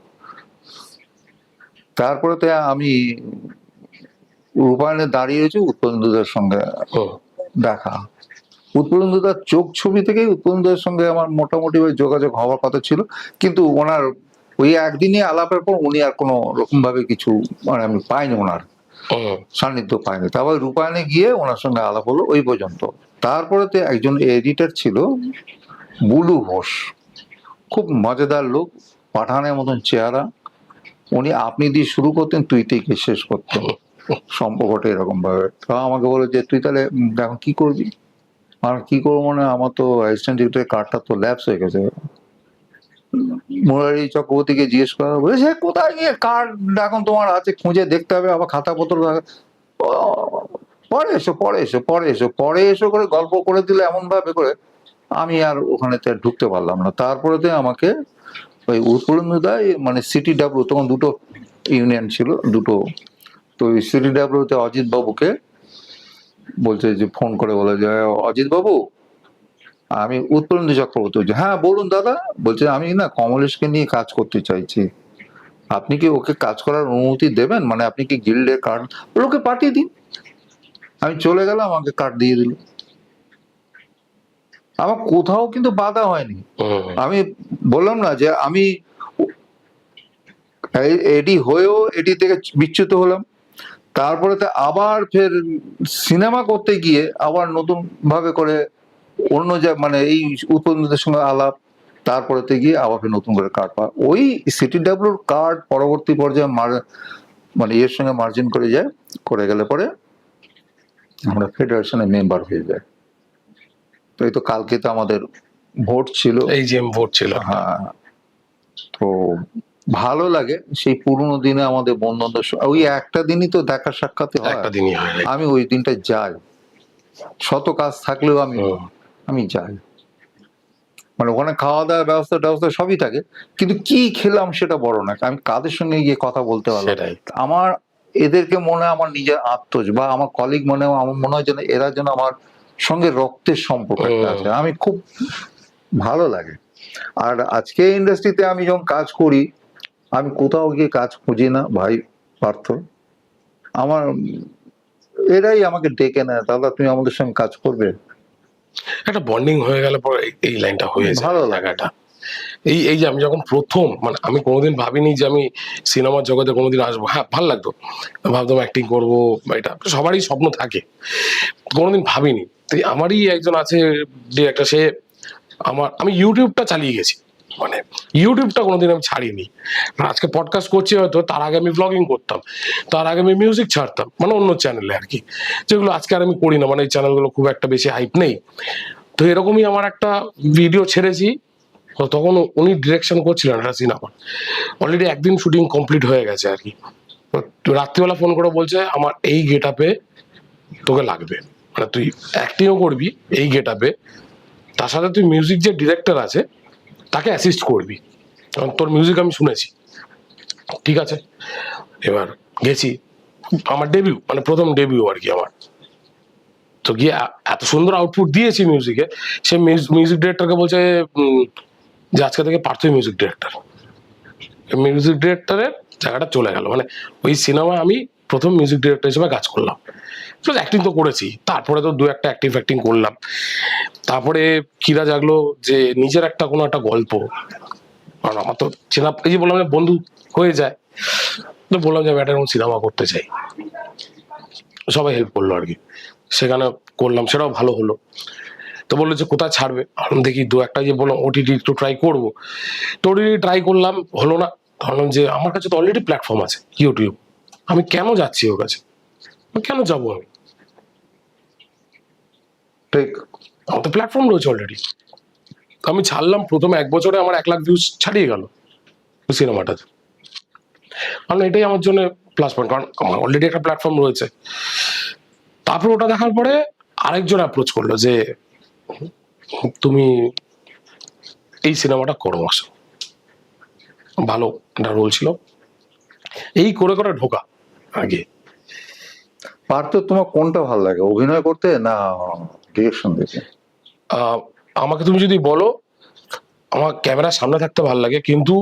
তারপরে তো আমি রূপায়ণে দাঁড়িয়েছি, উৎপলেন্দুদের সঙ্গে দেখা। উৎপলেন্দুদার চোখ ছবি থেকেই উৎপলেন্দুদের সঙ্গে আমার মোটামুটি ওই যোগাযোগ হওয়ার কথা ছিল, কিন্তু ওনার ওই একদিনই আলাপের পর উনি আর কোনো রকম ভাবে কিছু, মানে আমি পাইনি, ওনার সান্নিধ্য পাইনি। তারপর রূপায়ণে গিয়ে ওনার সঙ্গে আলাপ হলো, ওই পর্যন্ত। তারপরে তো একজন এডিটর ছিল বুলু ঘোষ, খুব মজাদার লোক, পাঠানের মতন চেহারা। উনি আপনি দিয়ে শুরু করতেন, তুই থেকে শেষ করতেন, সম্পর্কটা এরকম ভাবে। তো আমাকে বলে যে তুই তাহলে এখন কি করবি? আর কি করবো মানে, আমার তো অ্যাসিস্ট্যান্ট ডিরেক্টরের কার্ডটা তো ল্যাপস হয়ে গেছে। মুরারি চক্রবর্তীকে জিজ্ঞেস করা, বলেছে কোথায় গিয়ে কার্ড এখন তোমার আছে, খুঁজে দেখতে হবে, আবার খাতাপত্র পরে এসো, পরে এসো, পরে এসো, পরে এসো করে গল্প করে দিলে এমন ভাবে করে, আমি আর ওখানে ঢুকতে পারলাম না। তারপরে আমাকে ওই উৎপলেন্দুদাই, মানে সিটিডাব্লিউ, তখন দুটো ইউনিয়ন ছিল, দুটো। তো ওই সিটিডাব্লিউতে অজিত বাবুকে বলছে যে, ফোন করে বলে যে অজিত বাবু, আমি উৎপলেন্দু চক্রবর্তী বলছি। হ্যাঁ বলুন দাদা। বলছে আমি না কমলেশকে নিয়ে কাজ করতে চাইছি, আপনি কি ওকে কাজ করার অনুমতি দেবেন? মানে আপনি কি গিল্ডের কার্ড ওকে পাঠিয়ে দিন। আমি চলে গেলাম, আমাকে কার্ড দিয়ে দিল। আমার কোথাও কিন্তু বাধা হয়নি। আমি বললাম না যে আমি এডি হয়েও এডি থেকে বিচ্যুত হলাম। তারপরে আবার ফের সিনেমা করতে গিয়ে আবার নতুন ভাবে করে অন্য মানে এই উৎপন্নদের সঙ্গে আলাপ, তারপরে গিয়ে আবার ফের নতুন করে কার্ড পাওয়া। ওই সিটিডাব্লিউর কার্ড পরবর্তী পর্যায়ে মানে এর সঙ্গে মার্জিন করে যায়, করে গেলে পরে আমরা ফেডারেশনের মেম্বার হয়ে যায়। তো এই তো কালকে তো আমাদের ভোট ছিল, এই যে ভোট ছিল। হ্যাঁ, তো ভালো লাগে সেই পুরোনো দিনে আমাদের বন্ধুদের, ওই একটা দিনই তো দেখা সাক্ষাৎ হয়, আমি ওই দিনটা যাই, শত কাজ থাকলেও আমি যাই। মানে ওখানে খাওয়া দাওয়ার ব্যবস্থা সবই থাকে, কিন্তু কি খেলাম সেটা বড় না, আমি কাদের সঙ্গে গিয়ে কথা বলতে পারলাম। আমার এদেরকে মনে হয় আমার নিজের আত্মজ, বা আমার কলিগ মনে হয়, আমার মনে হয় যেন এরা যেন আমার সঙ্গে রক্তের সম্পর্ক আছে, আমি খুব ভালো লাগে। আর আজকে ইন্ডাস্ট্রিতে আমি যখন কাজ করি, আমি কোথাও গিয়ে কাজ খুঁজি না ভাই পার্থ, আমার এরাই আমাকে ডেকে নেয়, দাদা তুমি আমাদের সঙ্গে কাজ করবে। একটা বন্ডিং হয়ে গেলে পরে এই লাইনটা হয়ে যায়, ভালো লাগাটা। এই যে আমি যখন প্রথম, মানে আমি কোনোদিন ভাবিনি যে আমি সিনেমার জগতে কোনোদিন আসবো। হ্যাঁ ভালো লাগতো, ভাবতাম অ্যাক্টিং করবো, এটা সবারই স্বপ্ন থাকে, কোনোদিন ভাবিনি। তাই আমারই একজন আছে ডিরেক্টর, সে আমি ইউটিউবটা চালিয়ে গেছি, মানে ইউটিউবটা কোনোদিন আমি ছাড়িনি। আজকে পডকাস্ট করছি, হয়তো তার আগে আমি ব্লগিং করতাম, তার আগে আমি মিউজিক ছাড়তাম, মানে অন্য চ্যানেলে আর কি, যেগুলো আজকে আর আমি করি না, মানে এই চ্যানেলগুলো খুব একটা বেশি হাইপ নেই। তো এরকমই আমার একটা ভিডিও ছেড়েছি তখন উনি ডিরেকশন করছিলেন একটা সিনেমা, অলরেডি একদিন শুটিং কমপ্লিট হয়ে গেছে আর কি। রাত্রিবেলা ফোন করে বলছে আমার এই গেট আপে তোকে লাগবে, মানে তুই অ্যাক্টিংও করবি এই গেট আপে, তার সাথে তুই মিউজিক যে ডিরেক্টর আছে তাকে অ্যাসিস্ট করবি, কারণ তোর মিউজিক আমি শুনেছি। ঠিক আছে, এবার গেছি, আমার ডেবিউ, মানে প্রথম ডেবিউ আর কি আমার। তো গিয়ে এত সুন্দর আউটপুট দিয়েছি মিউজিকে, সে মিউজিক ডিরেক্টরকে বলছে যে আজকে থেকে পার্থই মিউজিক ডিরেক্টর। মিউজিক ডিরেক্টরের জায়গাটা চলে গেল, মানে ওই সিনেমায় আমি প্রথম মিউজিক ডিরেক্টর হিসেবে কাজ করলাম। অ্যাক্টিং তো করেছি, তারপরে তো 2-1টা অ্যাক্টিং করলাম। তারপরে কিরা জাগলো যে নিজের একটা কোনো একটা গল্প, কারণ আমার তো চেনা, এই যে বললাম যে বন্ধু হয়ে যায়, তো বললাম যে আমি একটা এরকম সিনেমা করতে চাই, সবাই হেল্প করলো আর কি, সেখানে করলাম, সেটাও ভালো হলো। তো বললো যে কোথায় ছাড়বে, আমি দেখি 2-1টা যে বললাম ওটিটি একটু ট্রাই করবো, তো ওটিটি ট্রাই করলাম, হলো না। ভাবলাম যে আমার কাছে তো অলরেডি প্ল্যাটফর্ম আছে ইউটিউব, আমি কেন যাচ্ছি ওর কাছে, কেন যাবো আমি, ঠিক, আমার তো প্ল্যাটফর্ম রয়েছে অলরেডি। আমি ছাড়লাম, প্রথমে 1 বছরে আমার 1 লাখ ভিউজ ছাড়িয়ে গেল ওই সিনেমাটাতে। কারণ এটাই আমার জন্য প্লাস পয়েন্ট, কারণ আমার অলরেডি একটা প্ল্যাটফর্ম রয়েছে। তারপর ওটা দেখার পরে আরেকজন অ্যাপ্রোচ করলো যে তুমি এই সিনেমাটা করো, আসো, ভালো একটা রোল ছিল, এই করে করে ঢোকা আগে। পার্থ তোমার কোনটা ভালো লাগে, অভিনয় করতে না ডিরেকশন দিতে? আমাকে তুমি যদি বলো, আমার ক্যামেরার সামনে থাকতে ভালো লাগে, কিন্তু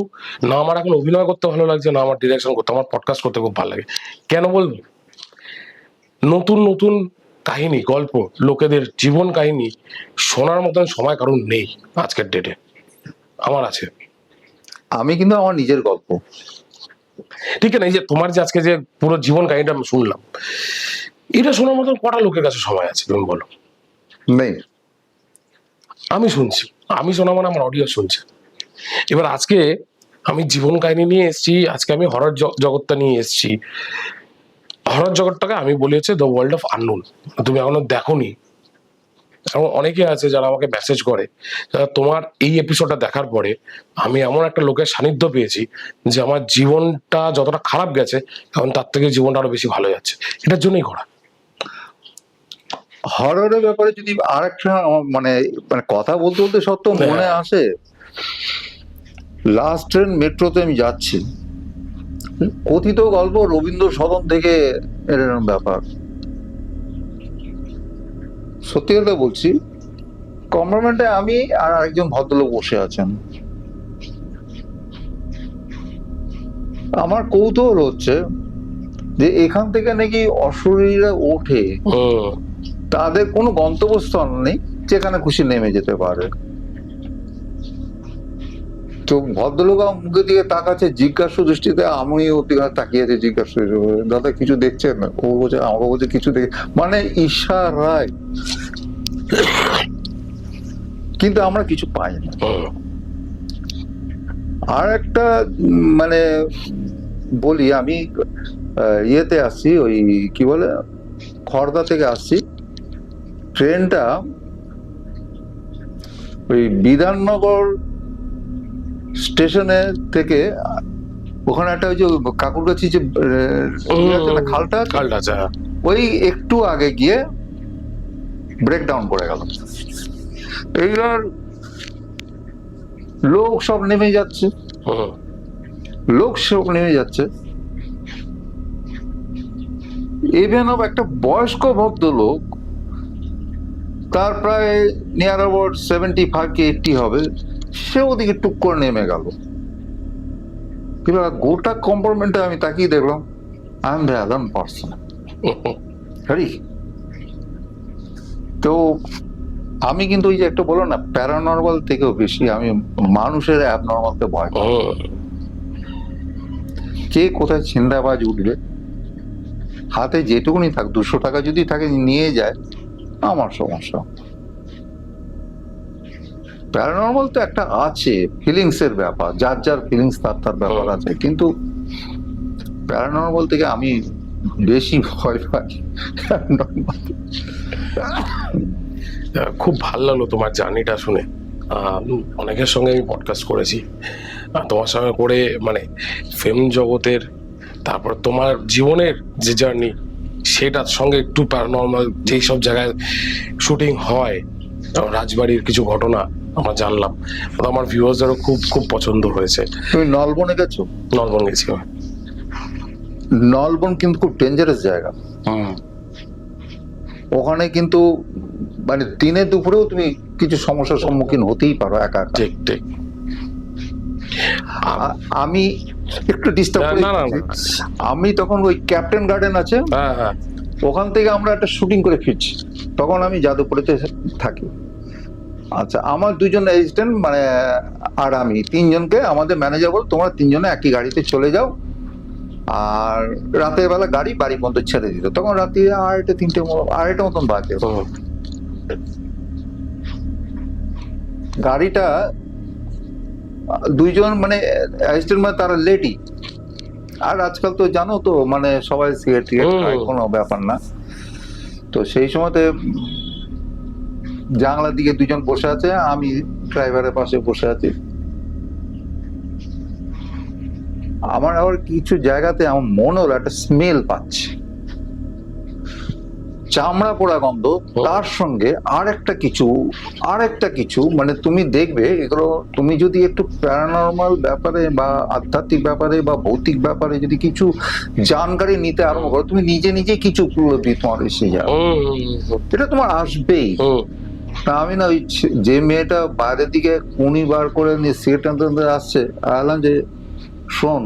না আমার এখন অভিনয় করতে ভালো লাগছে, না আমার ডিরেকশন করতে, আমার পডকাস্ট করতে খুব ভালো লাগে। কেন বলবো, নতুন নতুন কাহিনী, গল্প, লোকেদের জীবন কাহিনী শোনার মতন সময় কারণ নেই আজকের ডেটে, আমার আছে। আমি কিন্তু আমার নিজের গল্প, ঠিক আছে, এই যে তোমার যে আজকে যে পুরো জীবন কাহিনীটা আমি শুনলাম, এটা শোনার মতন কটা লোকের কাছে সময় আছে তুমি বলো? নেই। আমি শুনছি, আমি শোনা মানে আমার অডিও শুনছে। এবার আজকে আমি জীবন কাহিনী নিয়ে এসেছি, আজকে আমি হরর জগৎটা নিয়ে এসেছি। হরর জগৎটাকে আমি বলি হচ্ছে দ্য ওয়ার্ল্ড অফ আননোন। তুমি এখনো দেখোনি, এবং অনেকে আছে যারা আমাকে মেসেজ করে, যারা তোমার এই এপিসোডটা দেখার পরে আমি এমন একটা লোকের সান্নিধ্য পেয়েছি যে আমার জীবনটা যতটা খারাপ গেছে এখন তার থেকে জীবনটা আরো বেশি ভালো যাচ্ছে, এটার জন্যই করা। হররের ব্যাপারে যদি আরেকটা মানে মানে কথা বলতে বলতে সত্য মনে আসে, লাস্ট ট্রেন মেট্রোতে আমি যাচ্ছি, কথিত গল্প রবীন্দ্র সদন থেকে এরকম ব্যাপার, সত্যি কথা বলছি। কম্পার্টমেন্টে আমি আর আরেকজন ভদ্রলোক বসে আছেন। আমার কৌতূহল হচ্ছে যে এখান থেকে নাকি অশরীরীরা ওঠে, তাদের কোনো গন্তব্যস্থল নেই, যেখানে খুশি নেমে যেতে পারে। তো ভদ্রলোক আমার মুখের দিকে তাকাচ্ছে জিজ্ঞাসু দৃষ্টিতে, আমি ওর দিকে তাকিয়েছি জিজ্ঞাসু, দাদা কিছু দেখছেন? ও বলছে, আমাকে বলছে কিছু দেখে, মানে ইশারায়, কিন্তু আমরা কিছু পাই না। আর একটা মানে বলি, আমি ইয়েতে আসছি, ওই কি বলে খড়দা থেকে আসছি, ট্রেনটা ওই বিধাননগর স্টেশনে থেকে, ওখানে একটা ওই যে কাকুর কাছে যে খালটা আছে, ওই একটু আগে গিয়ে ব্রেকডাউন করে গেল। এইবার লোক সব নেমে যাচ্ছে, ইভেন একটা বয়স্ক ভদ্রলোক, তার প্রায় নিয়ার অ্যাবাউট 75 কি 80 হবে, সে ওদিকে টুক করে নেমে গেল। এবার গোটা কম্পার্টমেন্টে আমি তাকিয়ে দেখলাম, I am the other person. তো আমি কিন্তু ওই যে একটা বলো না, প্যারানর্মাল থেকেও বেশি আমি মানুষের অ্যাবনর্মালকে ভয় পাই। কে কোথায় ছিন্দাবাজ উঠবে, হাতে যেটুকুনি থাক, 200 টাকা যদি থাকে নিয়ে যায়, আমার সমস্যা। প্যারানর্মাল তো একটা আছে, ফিলিংস এর ব্যাপার, যার যার ফিলিংস তার ব্যাপার আছে, কিন্তু প্যারানর্মাল থেকে আমি বেশি ভয় পাই। খুব ভালো লাগলো তোমার জার্নিটা শুনে, অনেকের সঙ্গে আমি পডকাস্ট করেছি, তোমার সঙ্গে করে মানে ফিল্ম জগতের, তারপর তোমার জীবনের যে জার্নি সেটার সঙ্গে একটু প্যারানর্মাল যেই সব জায়গায় শুটিং হয়, রাজবাড়ির কিছু ঘটনা আমরা জানলাম, তো আমার ভিউয়ার্সদেরও খুব খুব পছন্দ হয়েছে। তুমি নলবনে গেছো? নলবন গেছি। নলবন কিন্তু খুব ডেঞ্জারাস জায়গা। ওখানে কিন্তু মানে দিনে দুপুরেও তুমি কিছু সমস্যার সম্মুখীন হতেই পারো একা একা। ঠিক ঠিক। আমি একটু ডিস্টার্ব করি। আমি তখন ওই ক্যাপ্টেন গার্ডেন আছে, ওখান থেকে আমরা একটা শুটিং করে ফিরছি, তখন আমি যাদবপুরেতে থাকি। আচ্ছা, আমার দুজন অ্যাসিস্ট্যান্ট মানে আর আমি তিনজনকে আমাদের ম্যানেজার বল, তোমরা তিনজনে একই গাড়িতে চলে যাও, আর রাতের বেলা গাড়ি বাড়ি পর্যন্ত ছেড়ে দিত। তখন রাতে আড়াইটা মতন বাজে। গাড়িটা দুইজন মানে অ্যাসিস্ট্যান্ট মানে তারা লেডি, আর আজকাল তো জানো তো মানে সবাই সিগারেট খায়, কোনো ব্যাপার না। তো সেই সময়তে জানলার দিকে দুজন বসে আছে, আমি ড্রাইভারের পাশে বসে আছি। আমার আবার কিছু জায়গাতে আমার মনে হলো একটা স্মেল পাচ্ছি, চামড়া পোড়া গন্ধ, তার সঙ্গে আর একটা কিছু মানে তুমি দেখবে এগুলো, তুমি যদি একটু প্যারানর্মাল ব্যাপারে বা আধ্যাত্মিক ব্যাপারে বা ভৌতিক ব্যাপারে যদি কিছু জানকারি নিতে আরম্ভ করো, তুমি নিজে নিজে কিছু উপলব্ধি তোমার এসে যাবে, এটা তোমার আসবেই। তা আমি না ওই যে মেয়েটা বাইরের দিকে কুনি বার করে নিয়ে সিগারেট টানতে আসছে, আলাম যে শোন,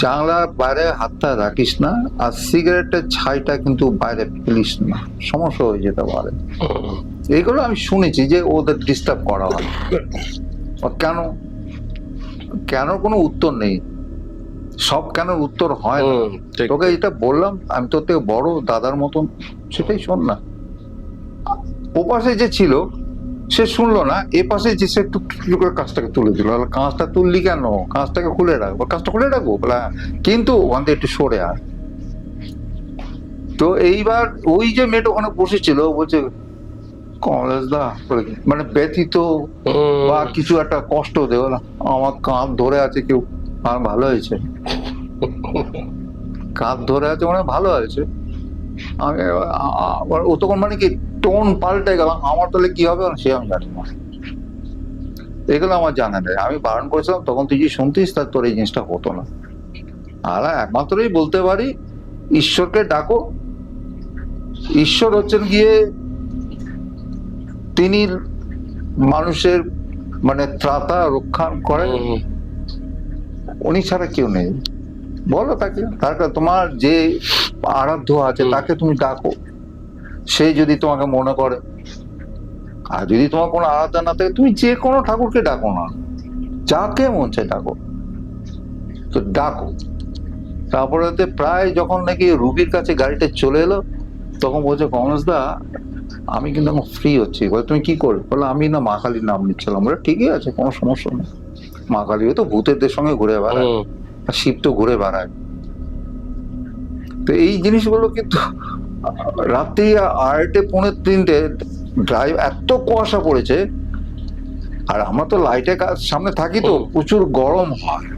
জানলার বাইরে হাতটা রাখিস না, আর সিগারেটের ছাইটা কিন্তু বাইরে ফেলিস না, সমস্যা হয়ে যেতে পারে। এইগুলো আমি শুনেছি যে ওদের ডিস্টার্ব করা হয়। কেন কেন কোনো উত্তর নেই, সব কেন উত্তর হয় না। তোকে এটা বললাম, আমি তোর থেকে বড় দাদার মতন, সেটাই শোন না। ও পাশে যে ছিল সে শুনলো না, এ পাশে যে সে একটু করে কাজটাকে তুলে দিল। কাঁচটা তুললি কেন? কাঁচটাকে খুলে রাখবো, কাজটা খুলে রাখবো বলে, কিন্তু ওখান থেকে একটু সরে আর। তো এইবার ওই যে মেয়েটা ওখানে বসেছিল বলছে, কমলেশ দা, মানে ব্যথিত বা কিছু একটা কষ্ট দেবো না, আমার কাঁধ ধরে আছে কেউ, আর ভালো হয়েছে, কাঁধ ধরে আছে মানে ভালো হয়েছে। আমি ও তখন মানে কি টোন পাল্টে গেলাম, আমার তাহলে কি হবে সে আমি জানি না, এগুলো আমার জানা নেই। আমি বারণ করেছিলাম তখন, তুই যে শুনতিস তার তোর এই জিনিসটা হতো না। আর একমাত্রই বলতে পারি, ঈশ্বরকে ডাকো। ঈশ্বর হচ্ছেন গিয়ে তিনি মানুষের মানে ত্রাতা রক্ষা করেন, উনি ছাড়া কেউ নেই। বলো তাকে, তার তোমার যে আরাধ্য আছে তাকে তুমি ডাকো, সে যদি তোমাকে মনে করে। আর যদি তোমার কোনো আরাধনা না থাকে, তুমি যে কোনো ঠাকুরকে ডাকো না, যাকে মন চায় ডাকো, তো ডাকো। তারপরে প্রায় যখন নাকি রুবির কাছে গাড়িটা চলে এলো, তখন বলছে, কমলেশ দা আমি কিন্তু এখন ফ্রি হচ্ছি। বলে তুমি কি করবে? বলে আমি না মা কালীর নাম নিচ্ছিলাম। বলে ঠিকই আছে, কোনো সমস্যা নেই, মা কালীও তো ভূতেরদের সঙ্গে ঘুরে বেড়ায়, আর শিব তো ঘুরে বেড়ায়। তো এই জিনিসগুলো কিন্তু রাত্রি 2:30 পৌনে 3টে ড্রাইভ, এত কুয়াশা পড়েছে, আর আমরা তো লাইটের সামনে থাকি তো প্রচুর গরম হয়,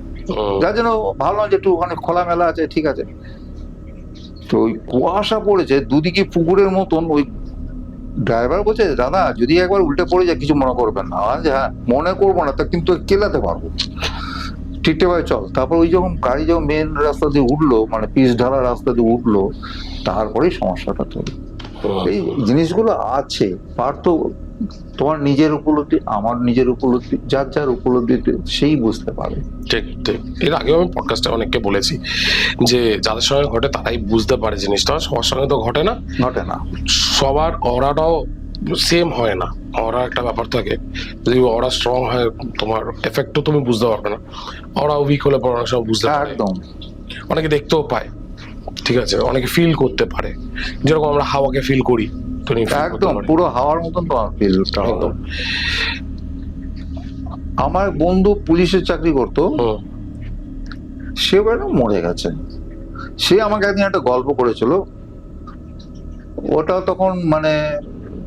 যার জন্য ভাবলাম যে একটু ওখানে খোলামেলা আছে, ঠিক আছে। তো ওই কুয়াশা পড়েছে, দুদিকে পুকুরের মতন। ওই ড্রাইভার বলছে, দাদা যদি একবার উল্টে পড়ে যায় কিছু মনে করবেন না। যে হ্যাঁ, মনে করবো না, তা কিন্তু কেলাতে পারবো, ঠিকঠাক ভাবে চল। তারপর ওই যখন গাড়ি যখন মেন রাস্তা দিয়ে উঠলো, মানে পিচ ঢালা রাস্তা দিয়ে উঠলো, তারপরেই সমস্যাটা তৈরি। এই জিনিসগুলো আছে, পার্থ তোমার নিজের উপলব্ধি, আমার নিজের উপলব্ধি, যার যার উপলব্ধি সেই বুঝতে পারে। ঠিক ঠিক। এর আগেও আমি পডকাস্টে অনেককে বলেছি যে যাদের সঙ্গে ঘটে তারাই বুঝতে পারে জিনিসটা, সবার সঙ্গে তো ঘটে না। সবার অরাটাও সেম হয় না, অরা একটা ব্যাপার থাকে, যদি অরা স্ট্রং হয় তোমার এফেক্টও তুমি বুঝতে পারবে না, অরা উইক হলে পরে অনেক সময় বুঝতে পারে। একদম, অনেকে দেখতেও পায়, ঠিক আছে, অনেকে ফিল করতে পারে, যেরকম আমরা হাওয়াকে ফিল করি, একদম পুরো হাওয়ার মতন তোমার ফিল। একদম। আমার বন্ধু পুলিশের চাকরি করতো, সে মরে গেছে। সে আমাকে একদিন একটা গল্প করেছিল, ওটা তখন মানে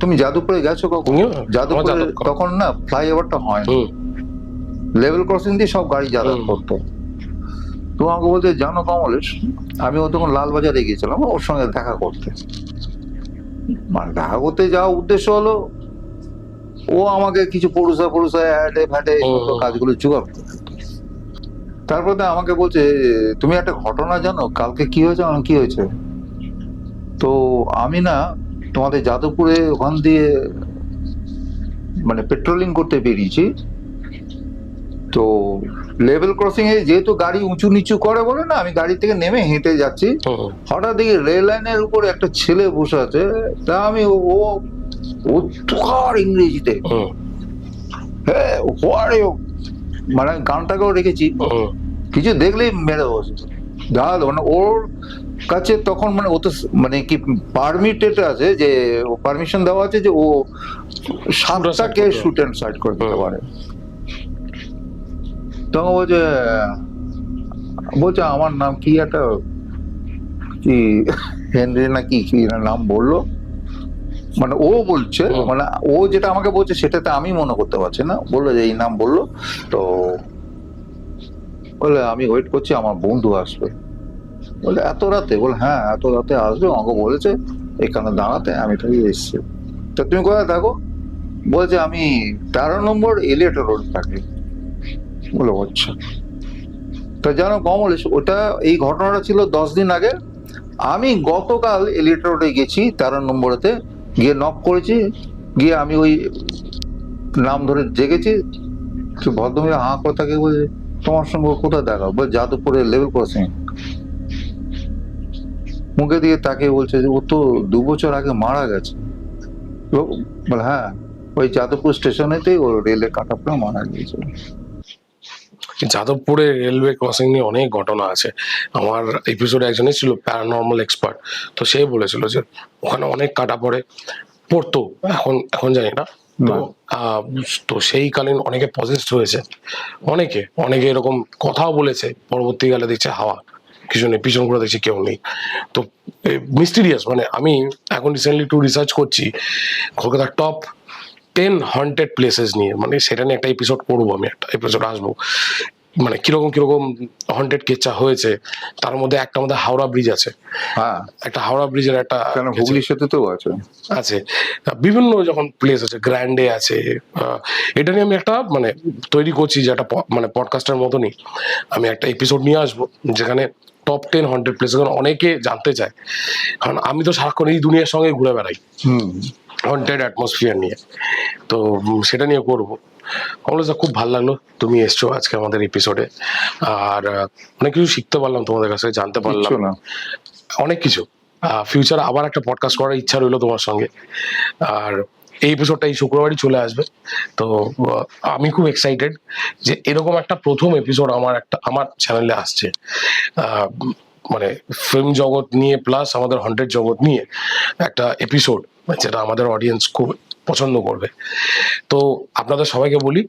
তুমি যাদবপুরে গেছো কখন? যাদবপুরে তখন না ফ্লাইওভারটা হয়, লেভেল ক্রসিং দিয়ে সব গাড়ি যাতায়াত করতো। তো আমাকে বলতে, জানো কমলেশ, আমি ও তখন লালবাজারে গিয়েছিলাম ওর সঙ্গে দেখা করতে। মানে দেখা করতে যাওয়ার উদ্দেশ্য হলো ও আমাকে কিছু পড়ুষা অ্যাডে ফ্যাডে কাজগুলো জোগাড় করতো। তারপরে আমাকে বলছে, তুমি একটা ঘটনা জানো কালকে কি হয়েছে? কি হয়েছে? তো আমি না তোমাদের যাদবপুরে ওখান দিয়ে মানে পেট্রোলিং করতে বেরিয়েছি, তো লেভেল ক্রসিং এ যেহেতু গাড়ি উঁচু নিচু করে বলে না, আমি গাড়ি থেকে নেমে হেঁটে যাচ্ছি, হঠাৎ দেখি রেল লাইনের উপরে একটা ছেলে বসে আছে। তা আমি ও তুখার ইংরেজিতে, হ্যাঁ মানে গানটাকেও রেখেছি, কিছু দেখলেই মেরে বসে দাঁড়ালো। মানে ওর কাছে তখন মানে ও তো মানে কি পারমিটেড আছে, যে পারমিশন দেওয়া আছে যে ও 7টাকে শুট অ্যান্ড সাইড করে দিতে পারে। তখন বলছে আমার নাম কি, একটা কি হেনরি না কি নাম বললো। মানে ও বলছে, মানে ও যেটা আমাকে বলছে সেটাতে আমি মনে করতে পারছি না, বললো যে এই নাম বললো। তো বলে আমি ওয়েট করছি, আমার বন্ধু আসবে। বলে এত রাতে? বলে হ্যাঁ এত রাতে আসবে, আমাকে বলেছে এখানে দাঁড়াতে, আমি তাই এসছি। তা তুমি কোথায় থাকো? বলছে আমি 13 নম্বর এলিয়েটর রোড থাকি। বলে আচ্ছা। তা জানো কমলেশ, ওটা এই ঘটনাটা ছিল 10 দিন আগে। আমি গতকাল এলিয়েটর রোডে গেছি 13 নম্বরেতে, গিয়ে নক করেছি, গিয়ে আমি ওই নাম ধরে জেগেছি। ভদ্রমহিলা হাঁ করে থাকে, বলছে তোমার সঙ্গে কোথায় দেখা? বলে যাদবপুরের লেভেল ক্রসিং। মুখে দিয়ে তাকে বলছে যে ও তো 2 বছর আগে মারা গেছে। বলে হ্যাঁ, ওই যাদবপুর স্টেশনেতেই ও রেলে কাটা পড়ে মারা গিয়েছিল। যাদবপুরে রেলওয়ে ক্রসিং নিয়ে অনেক ঘটনা আছে। আমার এপিসোডে একজনই ছিল প্যারানর্মাল এক্সপার্ট, তো সে বলেছিল যে ওখানে অনেক কাটা পড়তো, এখন জানি না। তো সেই কালীন অনেকে পজেসড হয়েছে, অনেকে এরকম কথাও বলেছে, পরবর্তীকালে দেখছে হাওয়া কিছু নেই, পিছন করে দেখছি কেউ নেই। তো মিস্টিরিয়াস, মানে আমি এখন রিসেন্টলি একটু রিসার্চ করছি কলকাতার টপ 10 হন্টেড প্লেসেস নিয়ে, মানে সেটা নিয়ে একটা এপিসোড করবো, আমি একটা এপিসোড আসবো, মানে কিরকম হন্টেড কেচ্চা হয়েছে। তার মধ্যে একটা আমাদের হাওড়া ব্রিজ আছে, একটা হাওড়া ব্রিজের একটা হুগলি সেতুতেও আছে বিভিন্ন যখন প্লেস আছে, গ্র্যান্ডে আছে। এটা নিয়ে আমি একটা মানে তৈরি করছি, যে একটা মানে পডকাস্টের মতনই আমি একটা এপিসোড নিয়ে আসবো, যেখানে টপ 10 হন্টেড প্লেস অনেকে জানতে চায়, কারণ আমি তো সারাক্ষণ এই দুনিয়ার সঙ্গে ঘুরে বেড়াই হন্টেড অ্যাটমসফিয়ার নিয়ে। তো সেটা নিয়ে করবো। কমলেশদা, খুব ভালো লাগলো তুমি এসছো আজকে আমাদের এপিসোডে, আর অনেক কিছু শিখতে পারলাম তোমাদের কাছে, জানতে পারলাম অনেক কিছু। ফিউচারে আবার একটা পডকাস্ট করার ইচ্ছা রইলো তোমার সঙ্গে, আর এই এপিসোডটা এই শুক্রবারই চলে আসবে। তো আমি খুব এক্সাইটেড যে এরকম একটা প্রথম এপিসোড আমার চ্যানেলে আসছে, মানে ফিল্ম জগৎ নিয়ে প্লাস আমাদের হন্টেড জগৎ নিয়ে একটা এপিসোড, যেটা আমাদের অডিয়েন্স খুব পছন্দ করবে। তো আপনাদের সবাইকে বলি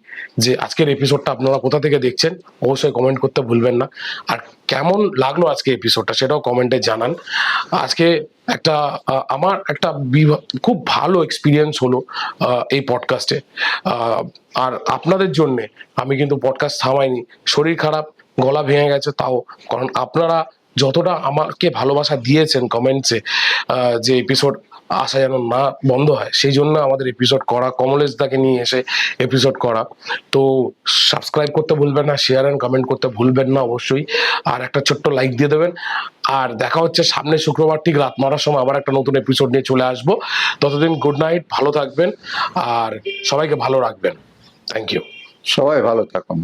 যে আজকের এপিসোডটা আপনারা কোথা থেকে দেখছেন অবশ্যই কমেন্ট করতে ভুলবেন না, আর কেমন লাগলো আজকে এপিসোডটা সেটাও কমেন্টে জানান। আজকে আমার একটা খুব ভালো এক্সপিরিয়েন্স হলো এই পডকাস্টে, আর আপনাদের জন্যে আমি কিন্তু পডকাস্ট থামাইনি। শরীর খারাপ, গলা ভেঙে গেছে, তাও, কারণ আপনারা যতটা আমাকে ভালোবাসা দিয়েছেন কমেন্টসে, যে এপিসোড আসা যেন না বন্ধ হয়, সেই জন্য আমাদের এপিসোড করা, কমলেশদাকে নিয়ে এসে এপিসোড করা। তো সাবস্ক্রাইব করতে ভুলবেন না, শেয়ার এন্ড কমেন্ট করতে ভুলবেন না অবশ্যই, আর একটা ছোট্ট লাইক দিয়ে দেবেন। আর দেখা হচ্ছে সামনে শুক্রবার ঠিক রাত 9টার সময় আবার একটা নতুন এপিসোড নিয়ে চলে আসবো। ততদিন গুড নাইট, ভালো থাকবেন আর সবাইকে ভালো রাখবেন। Thank you. সবাই ভালো থাকুন।